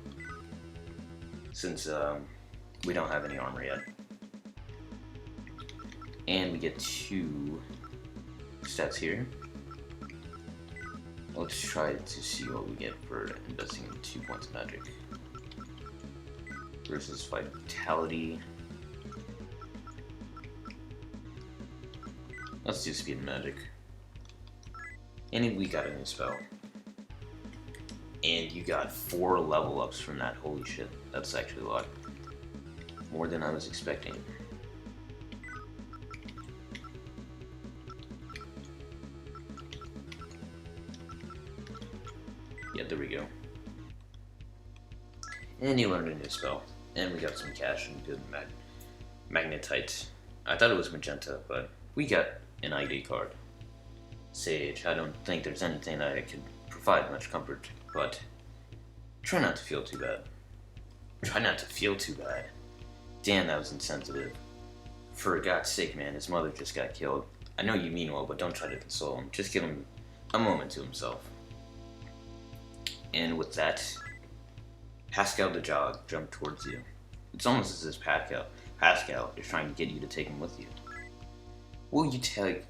[SPEAKER 1] since we don't have any armor yet. And we get 2 stats here. Let's try to see what we get for investing in 2 points of magic. Versus vitality. Let's do speed and magic. And we got a new spell. And you got 4 level ups from that. Holy shit. That's actually a lot. More than I was expecting. Yeah, there we go. And you learned a new spell. And we got some cash and good magnetite. I thought it was magenta, but we got an ID card. Sage, I don't think there's anything that I could provide much comfort, but try not to feel too bad. Try not to feel too bad. Damn, that was insensitive. For God's sake, man, his mother just got killed. I know you mean well, but don't try to console him. Just give him a moment to himself. And with that, Pascal the Jog jumped towards you. It's almost as if Pascal is trying to get you to take him with you. Will you take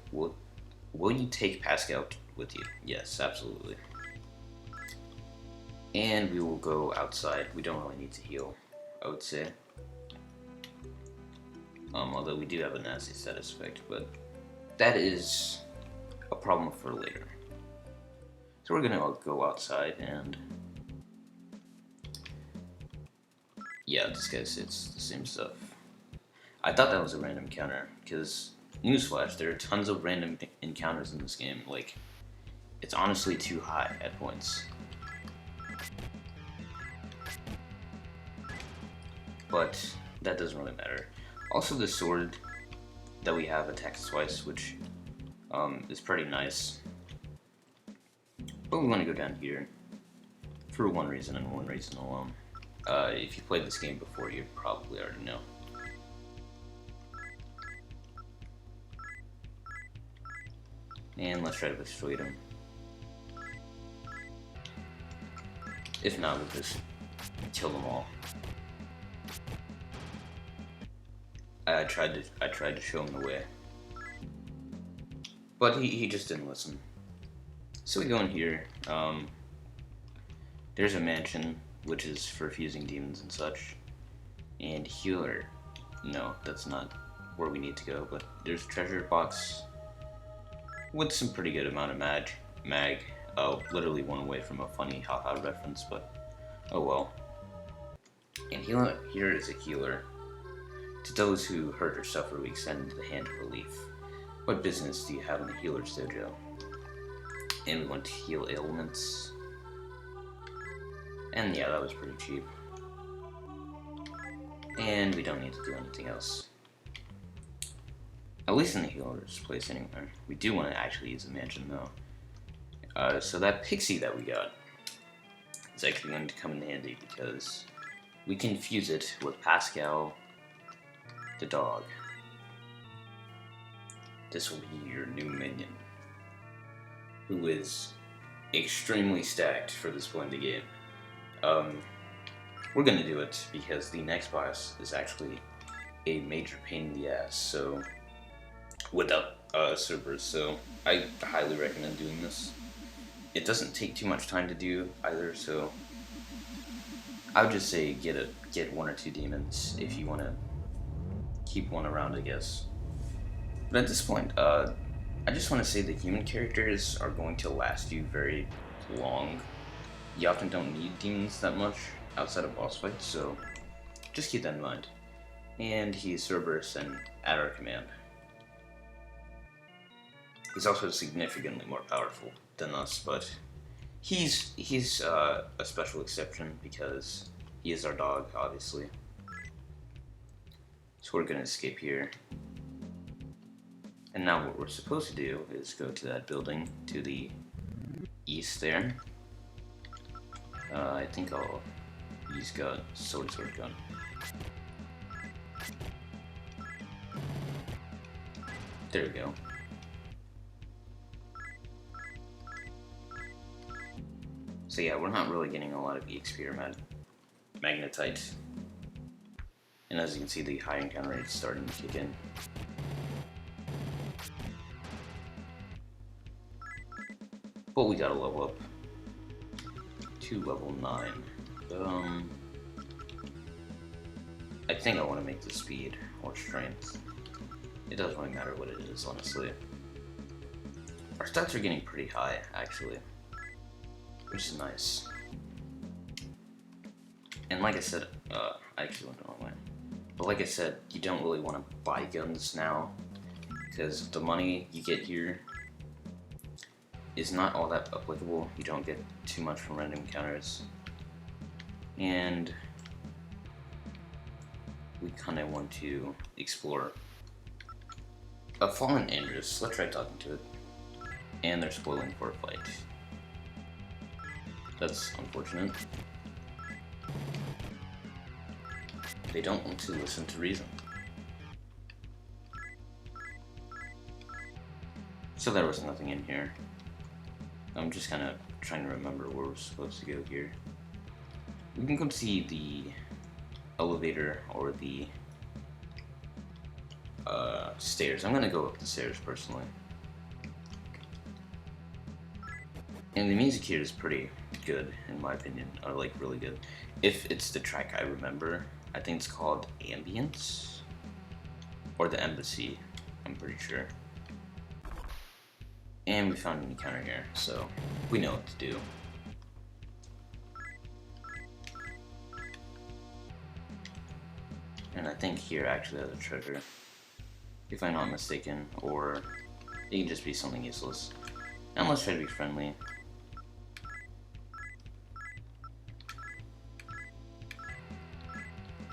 [SPEAKER 1] Pascal with you? Yes, absolutely. And we will go outside. We don't really need to heal, I would say. Although we do have a nasty status effect, but that is a problem for later. So we're gonna go outside and yeah, this guy says the same stuff. I thought that was a random encounter, because newsflash, there are tons of random encounters in this game. Like, it's honestly too high at points. But that doesn't really matter. Also, the sword that we have attacks twice, which is pretty nice. But we want to go down here for one reason and one reason alone. If you played this game before, you probably already know. And let's try to persuade him. If not, we'll just kill them all. I tried to show him the way, but he just didn't listen. So we go in here. There's a mansion, which is for fusing demons and such, and healer. No, that's not where we need to go. But there's a treasure box with some pretty good amount of mag. Literally one away from a funny haha reference, but oh well. And here is a healer. To those who hurt or suffer, we extend the hand of relief. What business do you have in the healer's dojo? And we want to heal ailments. And yeah, that was pretty cheap. And we don't need to do anything else. At least in the healer's place anyway. We do want to actually use the mansion though. So that pixie that we got is actually going to come in handy because we can fuse it with Pascal the dog. This will be your new minion, who is extremely stacked for this point in the game. We're gonna do it because the next boss is actually a major pain in the ass, so without servers, so I highly recommend doing this. It doesn't take too much time to do either, so I would just say get 1 or 2 demons if you want to keep one around, I guess. But at this point, I just want to say the human characters are going to last you very long. You often don't need demons that much outside of boss fights, so just keep that in mind. And he's Cerberus and at our command. He's also significantly more powerful than us, but he's a special exception because he is our dog, obviously. So we're gonna escape here. And now what we're supposed to do is go to that building to the east there. I think I'll use sword gun. There we go. So yeah, we're not really getting a lot of EXP or magnetite. And as you can see, the high encounter rate is starting to kick in. But we gotta level up to level 9. I think I want to make the speed or strength. It doesn't really matter what it is, honestly. Our stats are getting pretty high, actually, which is nice. And like I said, I actually went the wrong way. But like I said, you don't really want to buy guns now, because the money you get here is not all that applicable. You don't get too much from random encounters. And we kind of want to explore a fallen Andrus. Let's try talking to it. And they're spoiling for a fight. That's unfortunate. They don't want to listen to reason. So there was nothing in here. I'm just kind of trying to remember where we're supposed to go here. We can go see the elevator or the stairs. I'm gonna go up the stairs personally. And the music here is pretty good, in my opinion, or like really good. If it's the track I remember, I think it's called Ambience, or the Embassy, I'm pretty sure. And we found an encounter here, so we know what to do. And I think here actually has a treasure, if I'm not mistaken, or it can just be something useless. And let's try to be friendly.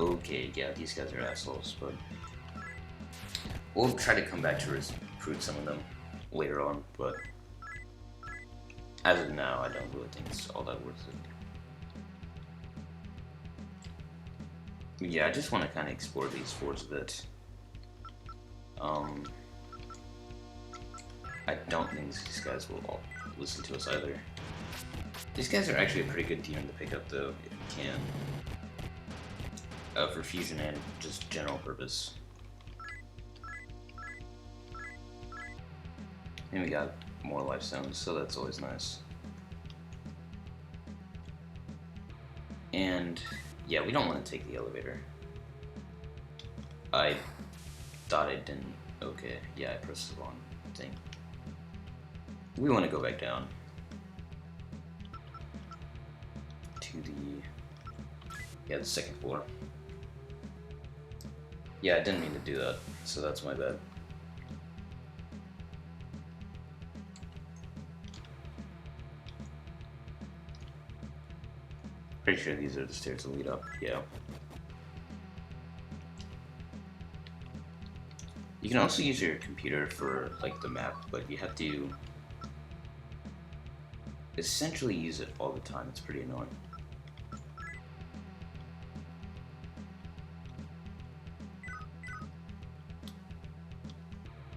[SPEAKER 1] Okay, yeah, these guys are assholes, but we'll try to come back to recruit some of them later on, but as of now, I don't really think it's all that worth it. Yeah, I just want to kind of explore these forts a bit. I don't think these guys will all listen to us either. These guys are actually a pretty good demon to pick up, though, if you can. For fusion and just general purpose. And we got more life stones, so that's always nice. And yeah, we don't want to take the elevator. I thought I didn't. Okay, yeah, I pressed the wrong thing. We want to go back down to the second floor. Yeah, I didn't mean to do that, so that's my bad. Pretty sure these are the stairs that lead up, yeah. You can also use your computer for, like, the map, but you have to essentially use it all the time. It's pretty annoying.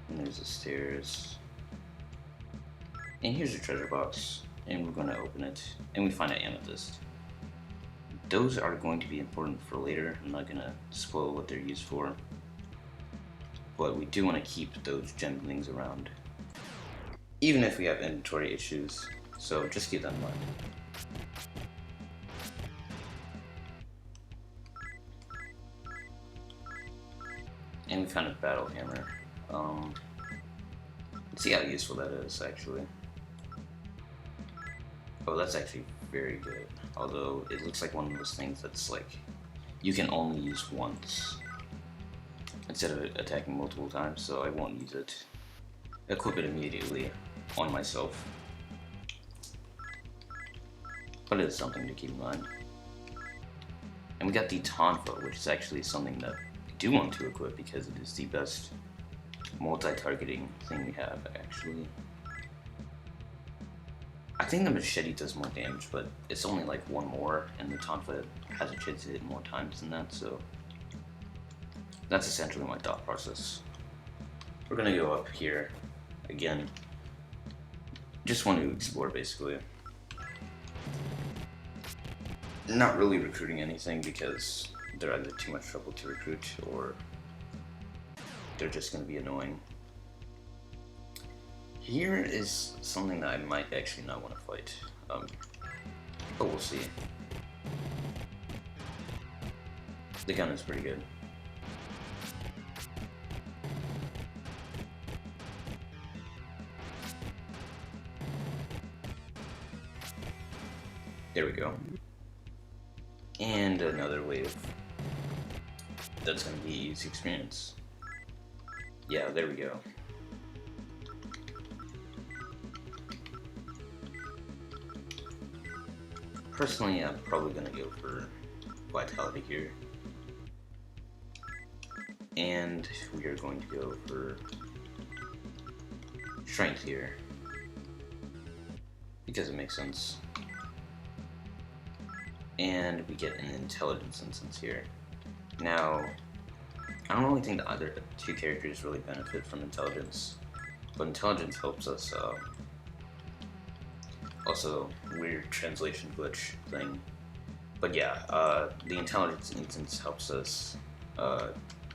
[SPEAKER 1] And there's the stairs. And here's your treasure box. And we're going to open it. And we find an amethyst. Those are going to be important for later. I'm not going to spoil what they're used for. But we do want to keep those gem things around, even if we have inventory issues, so just keep that in mind. And we found a battle hammer. Let's see how useful that is, actually. Oh, that's actually very good. Although, it looks like one of those things that's like, you can only use once. instead of attacking multiple times, so I won't use it. Equip it immediately on myself. But it is something to keep in mind. And we got the Tonfa, which is actually something that we do want to equip because it is the best multi-targeting thing we have, actually. I think the machete does more damage, but it's only like one more, and the Tonfa has a chance to hit more times than that, so that's essentially my thought process. We're gonna go up here again. Just want to explore, basically. Not really recruiting anything because they're either too much trouble to recruit or they're just gonna be annoying. Here is something that I might actually not want to fight, but we'll see. The gun is pretty good. There we go. And another wave. That's gonna be easy experience. Yeah, there we go. Personally, I'm probably gonna go for Vitality here. And we are going to go for Strength here. Because it makes sense. And we get an Intelligence instance here. Now, I don't really think the other two characters really benefit from Intelligence, but Intelligence helps us, also, weird translation glitch thing. But yeah, the Intelligence instance helps us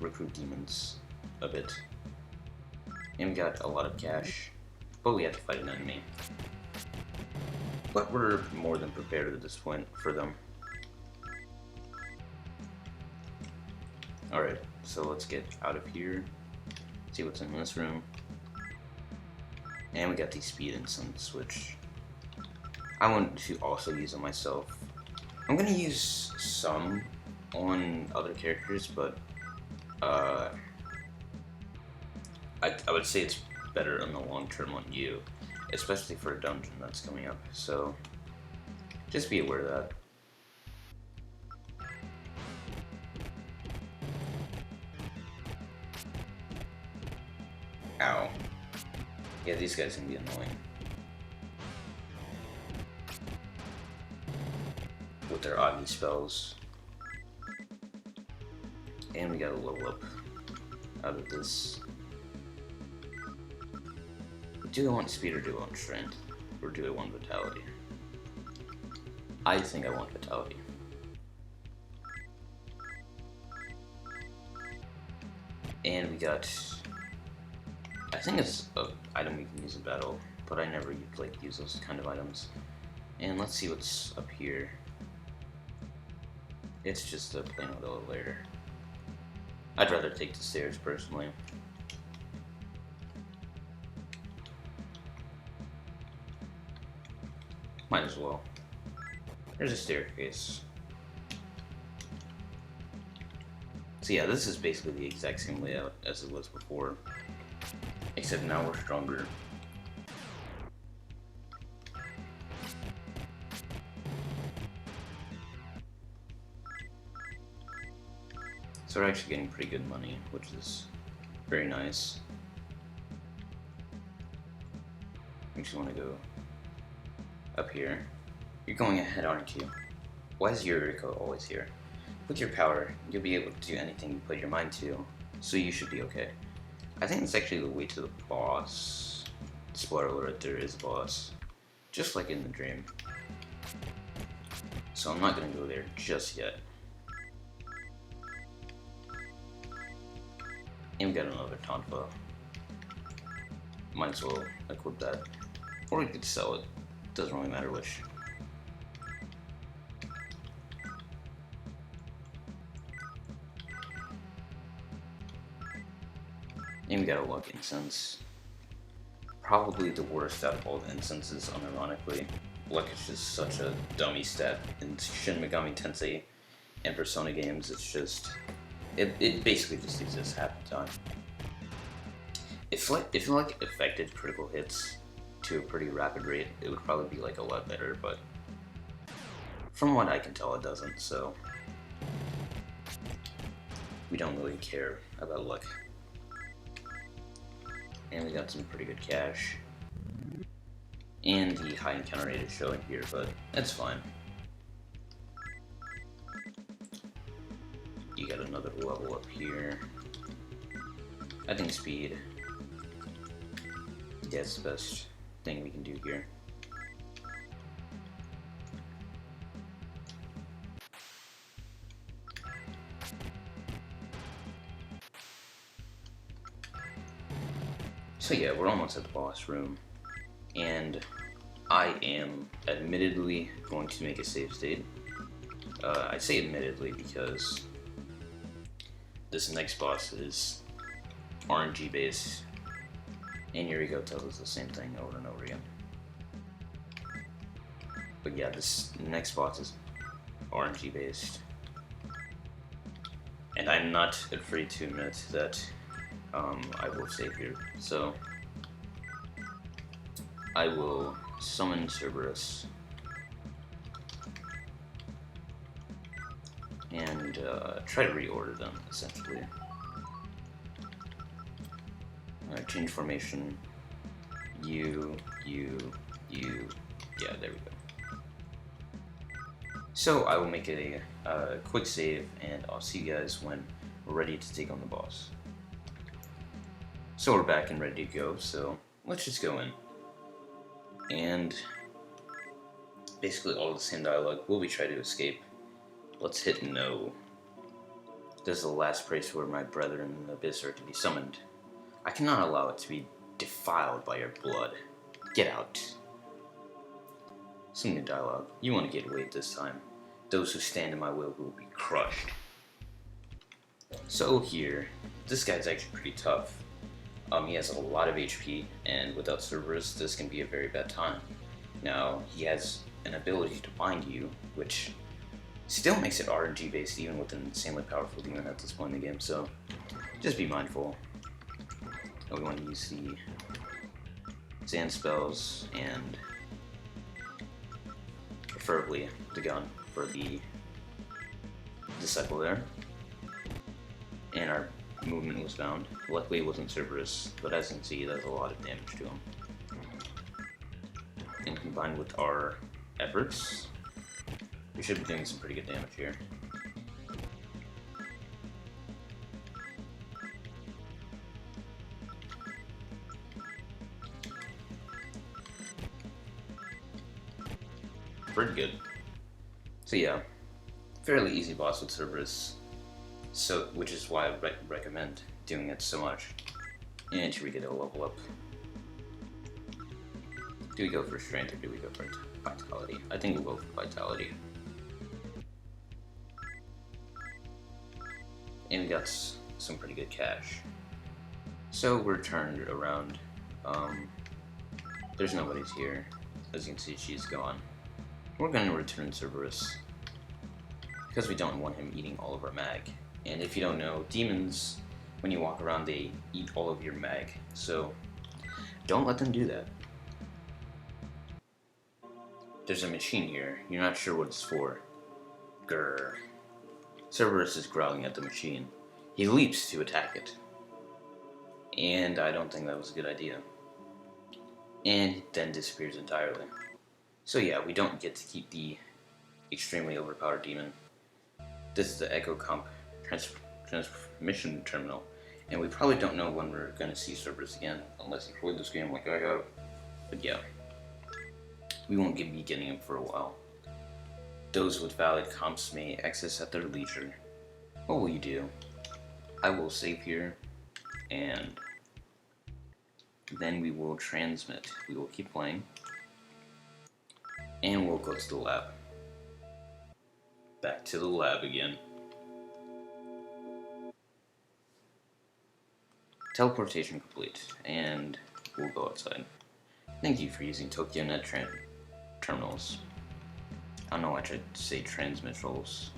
[SPEAKER 1] recruit demons a bit. And we got a lot of cash, but we have to fight an enemy. But we're more than prepared at this point for them. Alright, so let's get out of here, see what's in this room. And we got the speed instance, which I want to also use on myself. I'm gonna use some on other characters, but I would say it's better in the long term on you, especially for a dungeon that's coming up, so just be aware of that. Ow. Yeah, these guys can be annoying. With their Agni spells. And we gotta level up out of this. Do I want speed or do I want strength? Or do I want vitality? I think I want vitality. And we got, I think it's an item we can use in battle, but I never use those kind of items. And let's see what's up here. It's just a plain old elevator. I'd rather take the stairs personally. Might as well. There's a staircase. So yeah, this is basically the exact same layout as it was before, except now we're stronger. So we're actually getting pretty good money, which is very nice. We just want to go up here. You're going ahead, aren't you? Why is Yuriko always here? With your power, you'll be able to do anything you put your mind to, so you should be okay. I think it's actually the way to the boss. Spoiler alert, there is a boss. Just like in the dream. So I'm not gonna go there just yet. And we got another Tonfa. Might as well equip that. Or we could sell it. Doesn't really matter which. And we got a luck incense. Probably the worst out of all the incenses, unironically. Luck is just such a dummy stat in Shin Megami Tensei and Persona games. It's just It basically just exists half the time. If like affected critical hits to a pretty rapid rate, it would probably be like a lot better, but from what I can tell, it doesn't, so we don't really care about luck. And we got some pretty good cash. And the high encounter rate is showing here, but that's fine. You got another level up here. I think speed. That's the best thing we can do here. So yeah, we're almost at the boss room, and I am admittedly going to make a save state. I say admittedly because this next boss is RNG based, and Yuriko tells us the same thing over and over again. But yeah, this next boss is RNG based, and I'm not afraid to admit that I will save here. So I will summon Cerberus and try to reorder them, essentially. Alright, change formation. You. Yeah, there we go. So I will make a quick save, and I'll see you guys when we're ready to take on the boss. So we're back and ready to go, so let's just go in. And basically all the same dialogue. Will we try to escape? Let's hit no. This is the last place where my brethren in the abyss are to be summoned. I cannot allow it to be defiled by your blood. Get out. Some new dialogue. You want to get away this time. Those who stand in my will will be crushed. So here, this guy's actually pretty tough. He has a lot of HP, and without Cerberus, this can be a very bad time. Now, he has an ability to bind you, which still makes it RNG based even with an insanely powerful demon at this point in the game, so just be mindful. We want to use the sand spells and preferably the gun for the disciple there. And our movement was bound. Luckily it wasn't Cerberus, but as you can see, that's a lot of damage to him. And combined with our efforts, we should be doing some pretty good damage here. Pretty good. So yeah, fairly easy boss with Cerberus. So, which is why I recommend doing it so much. And here we get a level up. Do we go for strength or do we go for vitality? I think we'll go for vitality. And we got some pretty good cash. So we're turned around. There's nobody's here. As you can see, she's gone. We're going to return Cerberus because we don't want him eating all of our mag. And if you don't know, demons, when you walk around, they eat all of your mag. So don't let them do that. There's a machine here. You're not sure what it's for. Grrr. Cerberus is growling at the machine. He leaps to attack it. And I don't think that was a good idea. And then disappears entirely. So yeah, we don't get to keep the extremely overpowered demon. This is the Echo Comp transmission terminal, and we probably don't know when we're going to see Cerberus again, unless you play this game like I have. But yeah, we won't be getting him for a while. Those with valid comps may access at their leisure. What will you do? I will save here, and then we will transmit. We will keep playing, and we'll go to the lab. Back to the lab again. Teleportation complete, and we'll go outside. Thank you for using TokyoNet terminals. I don't know why I tried to say transmittals.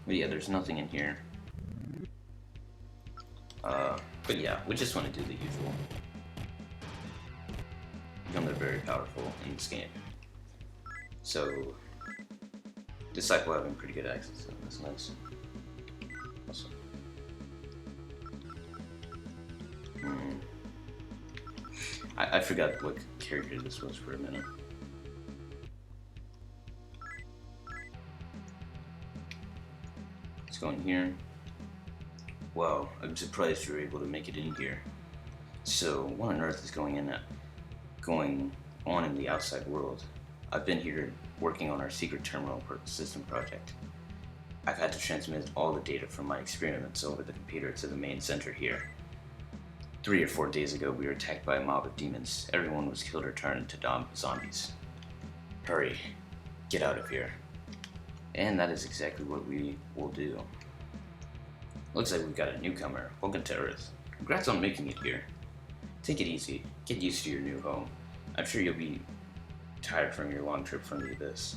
[SPEAKER 1] But yeah, there's nothing in here. But yeah, we just want to do the usual. They're very powerful in this game. So, Disciple having pretty good access, so that's nice. Awesome. I forgot what character this was for a minute. Let's go in here. Wow, I'm surprised you were able to make it in here. So, what on earth is going on in the outside world? I've been here working on our secret terminal system project. I've had to transmit all the data from my experiments over the computer to the main center here. 3 or 4 days ago, we were attacked by a mob of demons. Everyone was killed or turned into zombies. Hurry, get out of here. And that is exactly what we will do. Looks like we've got a newcomer. Welcome to Earth. Congrats on making it here. Take it easy. Get used to your new home. I'm sure you'll be tired from your long trip from the abyss.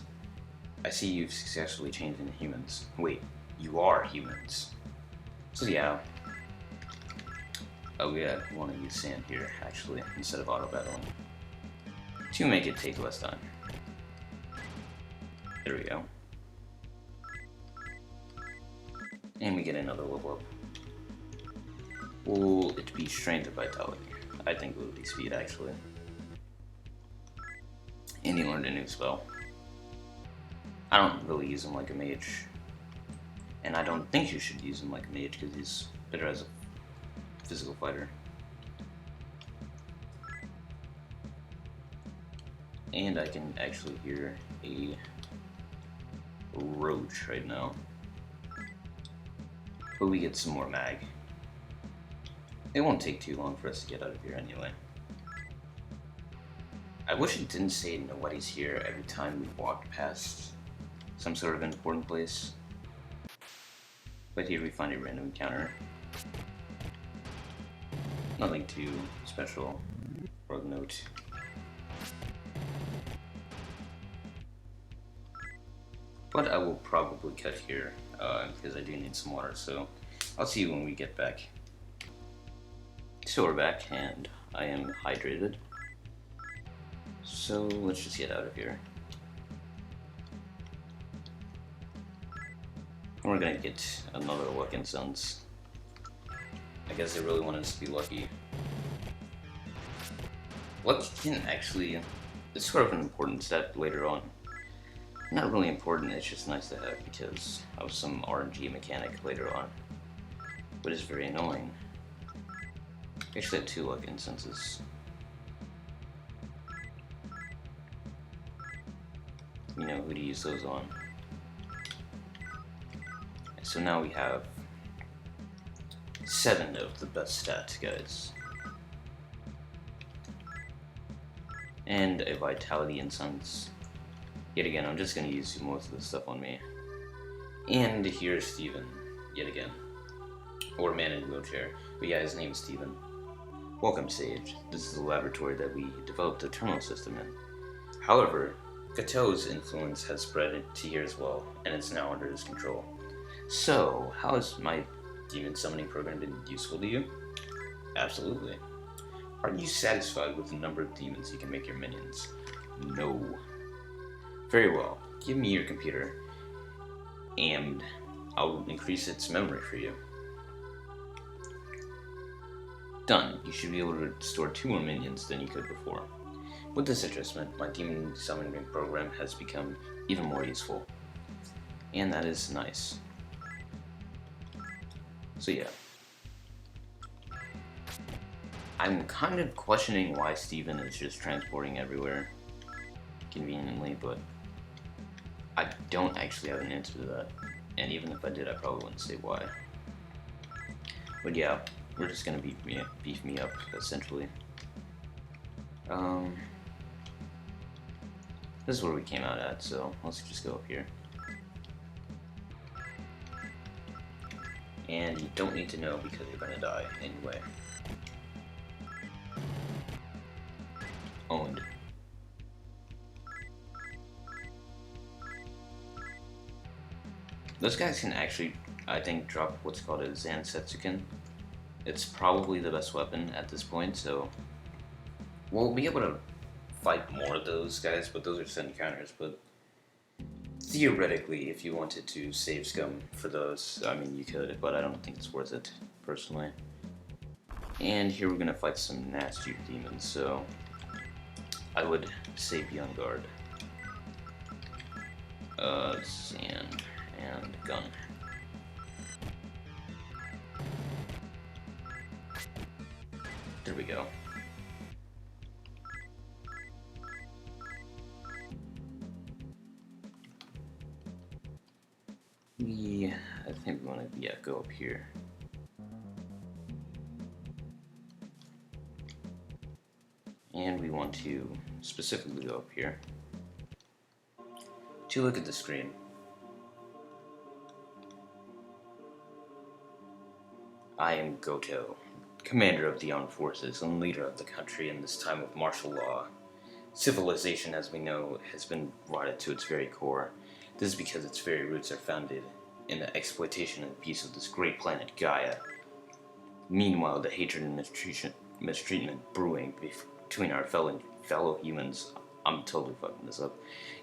[SPEAKER 1] I see you've successfully changed into humans. Wait, you are humans. So yeah. Oh yeah, I want to use sand here, actually, instead of auto-battling. To make it take less time. There we go. And we get another level up. Will it be strength or vitality? I think it will be speed, actually. And he learned a new spell. I don't really use him like a mage. And I don't think you should use him like a mage because he's better as a physical fighter. And I can actually hear a roach right now. But we get some more mag. It won't take too long for us to get out of here anyway. I wish it didn't say nobody's here every time we walked past some sort of important place. But here we find a random encounter. Nothing too special or of note. But I will probably cut here because I do need some water, so I'll see you when we get back. So we're back and I am hydrated. So let's just get out of here. And we're gonna get another luck and suns. I guess they really want us to be lucky. Luck can actually, it's sort of an important step later on. Not really important, it's just nice to have because of some RNG mechanic later on. But it's very annoying. I actually have 2 luck instances. You know who to use those on. So now we have 7 of the best stats, guys. And a vitality incense. Yet again, I'm just gonna use most of the stuff on me. And here's Steven, yet again. Or man in a wheelchair. But yeah, his name is Steven. Welcome, Sage. This is the laboratory that we developed the terminal system in. However, Kato's influence has spread to here as well, and it's now under his control. So, how has my demon summoning program been useful to you? Absolutely. Are you satisfied with the number of demons you can make your minions? No. Very well. Give me your computer, and I'll increase its memory for you. Done. You should be able to store 2 more minions than you could before. With this adjustment, my demon summoning program has become even more useful. And that is nice. So yeah. I'm kind of questioning why Steven is just transporting everywhere conveniently, but I don't actually have an answer to that. And even if I did, I probably wouldn't say why. But yeah, we're just gonna beef me up, essentially. This is where we came out at, so let's just go up here. And you don't need to know because you're gonna die anyway. Owned. Those guys can actually, I think, drop what's called a Zansetsuken, It's probably the best weapon at this point, so we'll be able to fight more of those guys, but those are just encounters. But theoretically, if you wanted to save scum for those, I mean, you could, but I don't think it's worth it, personally. And here we're gonna fight some nasty demons, so I would say be on guard. Sand and gun. There we go. I think we want to, go up here. And we want to specifically go up here to look at the screen. I am Goto, commander of the armed forces and leader of the country in this time of martial law. Civilization, as we know, has been rotted to its very core. This is because its very roots are founded in the exploitation and abuse of this great planet Gaia. Meanwhile, the hatred and mistreatment brewing between our fellow humans, I'm totally fucking this up,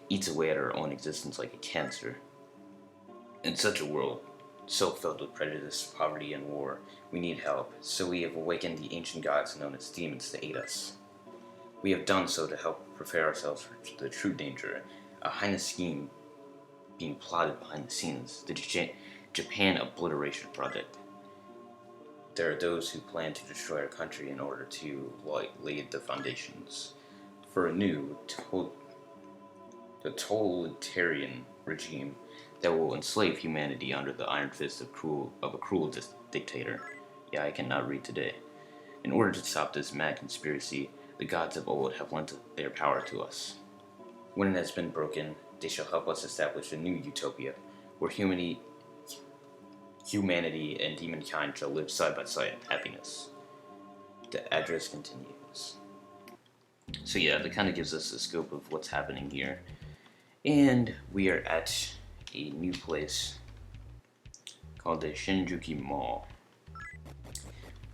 [SPEAKER 1] eats away at our own existence like a cancer. In such a world, so filled with prejudice, poverty, and war, we need help, so we have awakened the ancient gods known as demons to aid us. We have done so to help prepare ourselves for the true danger, a heinous scheme being plotted behind the scenes, the Japan Obliteration Project. There are those who plan to destroy our country in order to lay the foundations for a new, totalitarian regime that will enslave humanity under the iron fist of a cruel dictator. Yeah, I cannot read today. In order to stop this mad conspiracy, the gods of old have lent their power to us. When it has been broken, they shall help us establish a new utopia, where humanity and demonkind shall live side by side in happiness. The address continues. So yeah, that kind of gives us a scope of what's happening here. And we are at a new place called the Shinjuku Mall.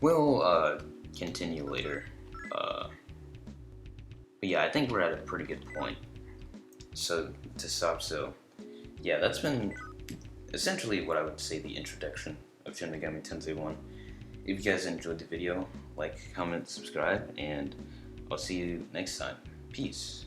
[SPEAKER 1] We'll continue later. But yeah, I think we're at a pretty good point. So to stop, yeah, that's been essentially what I would say the introduction of Shin Megami Tensei 1. If you guys enjoyed the video, like, comment, subscribe, and I'll see you next time. Peace.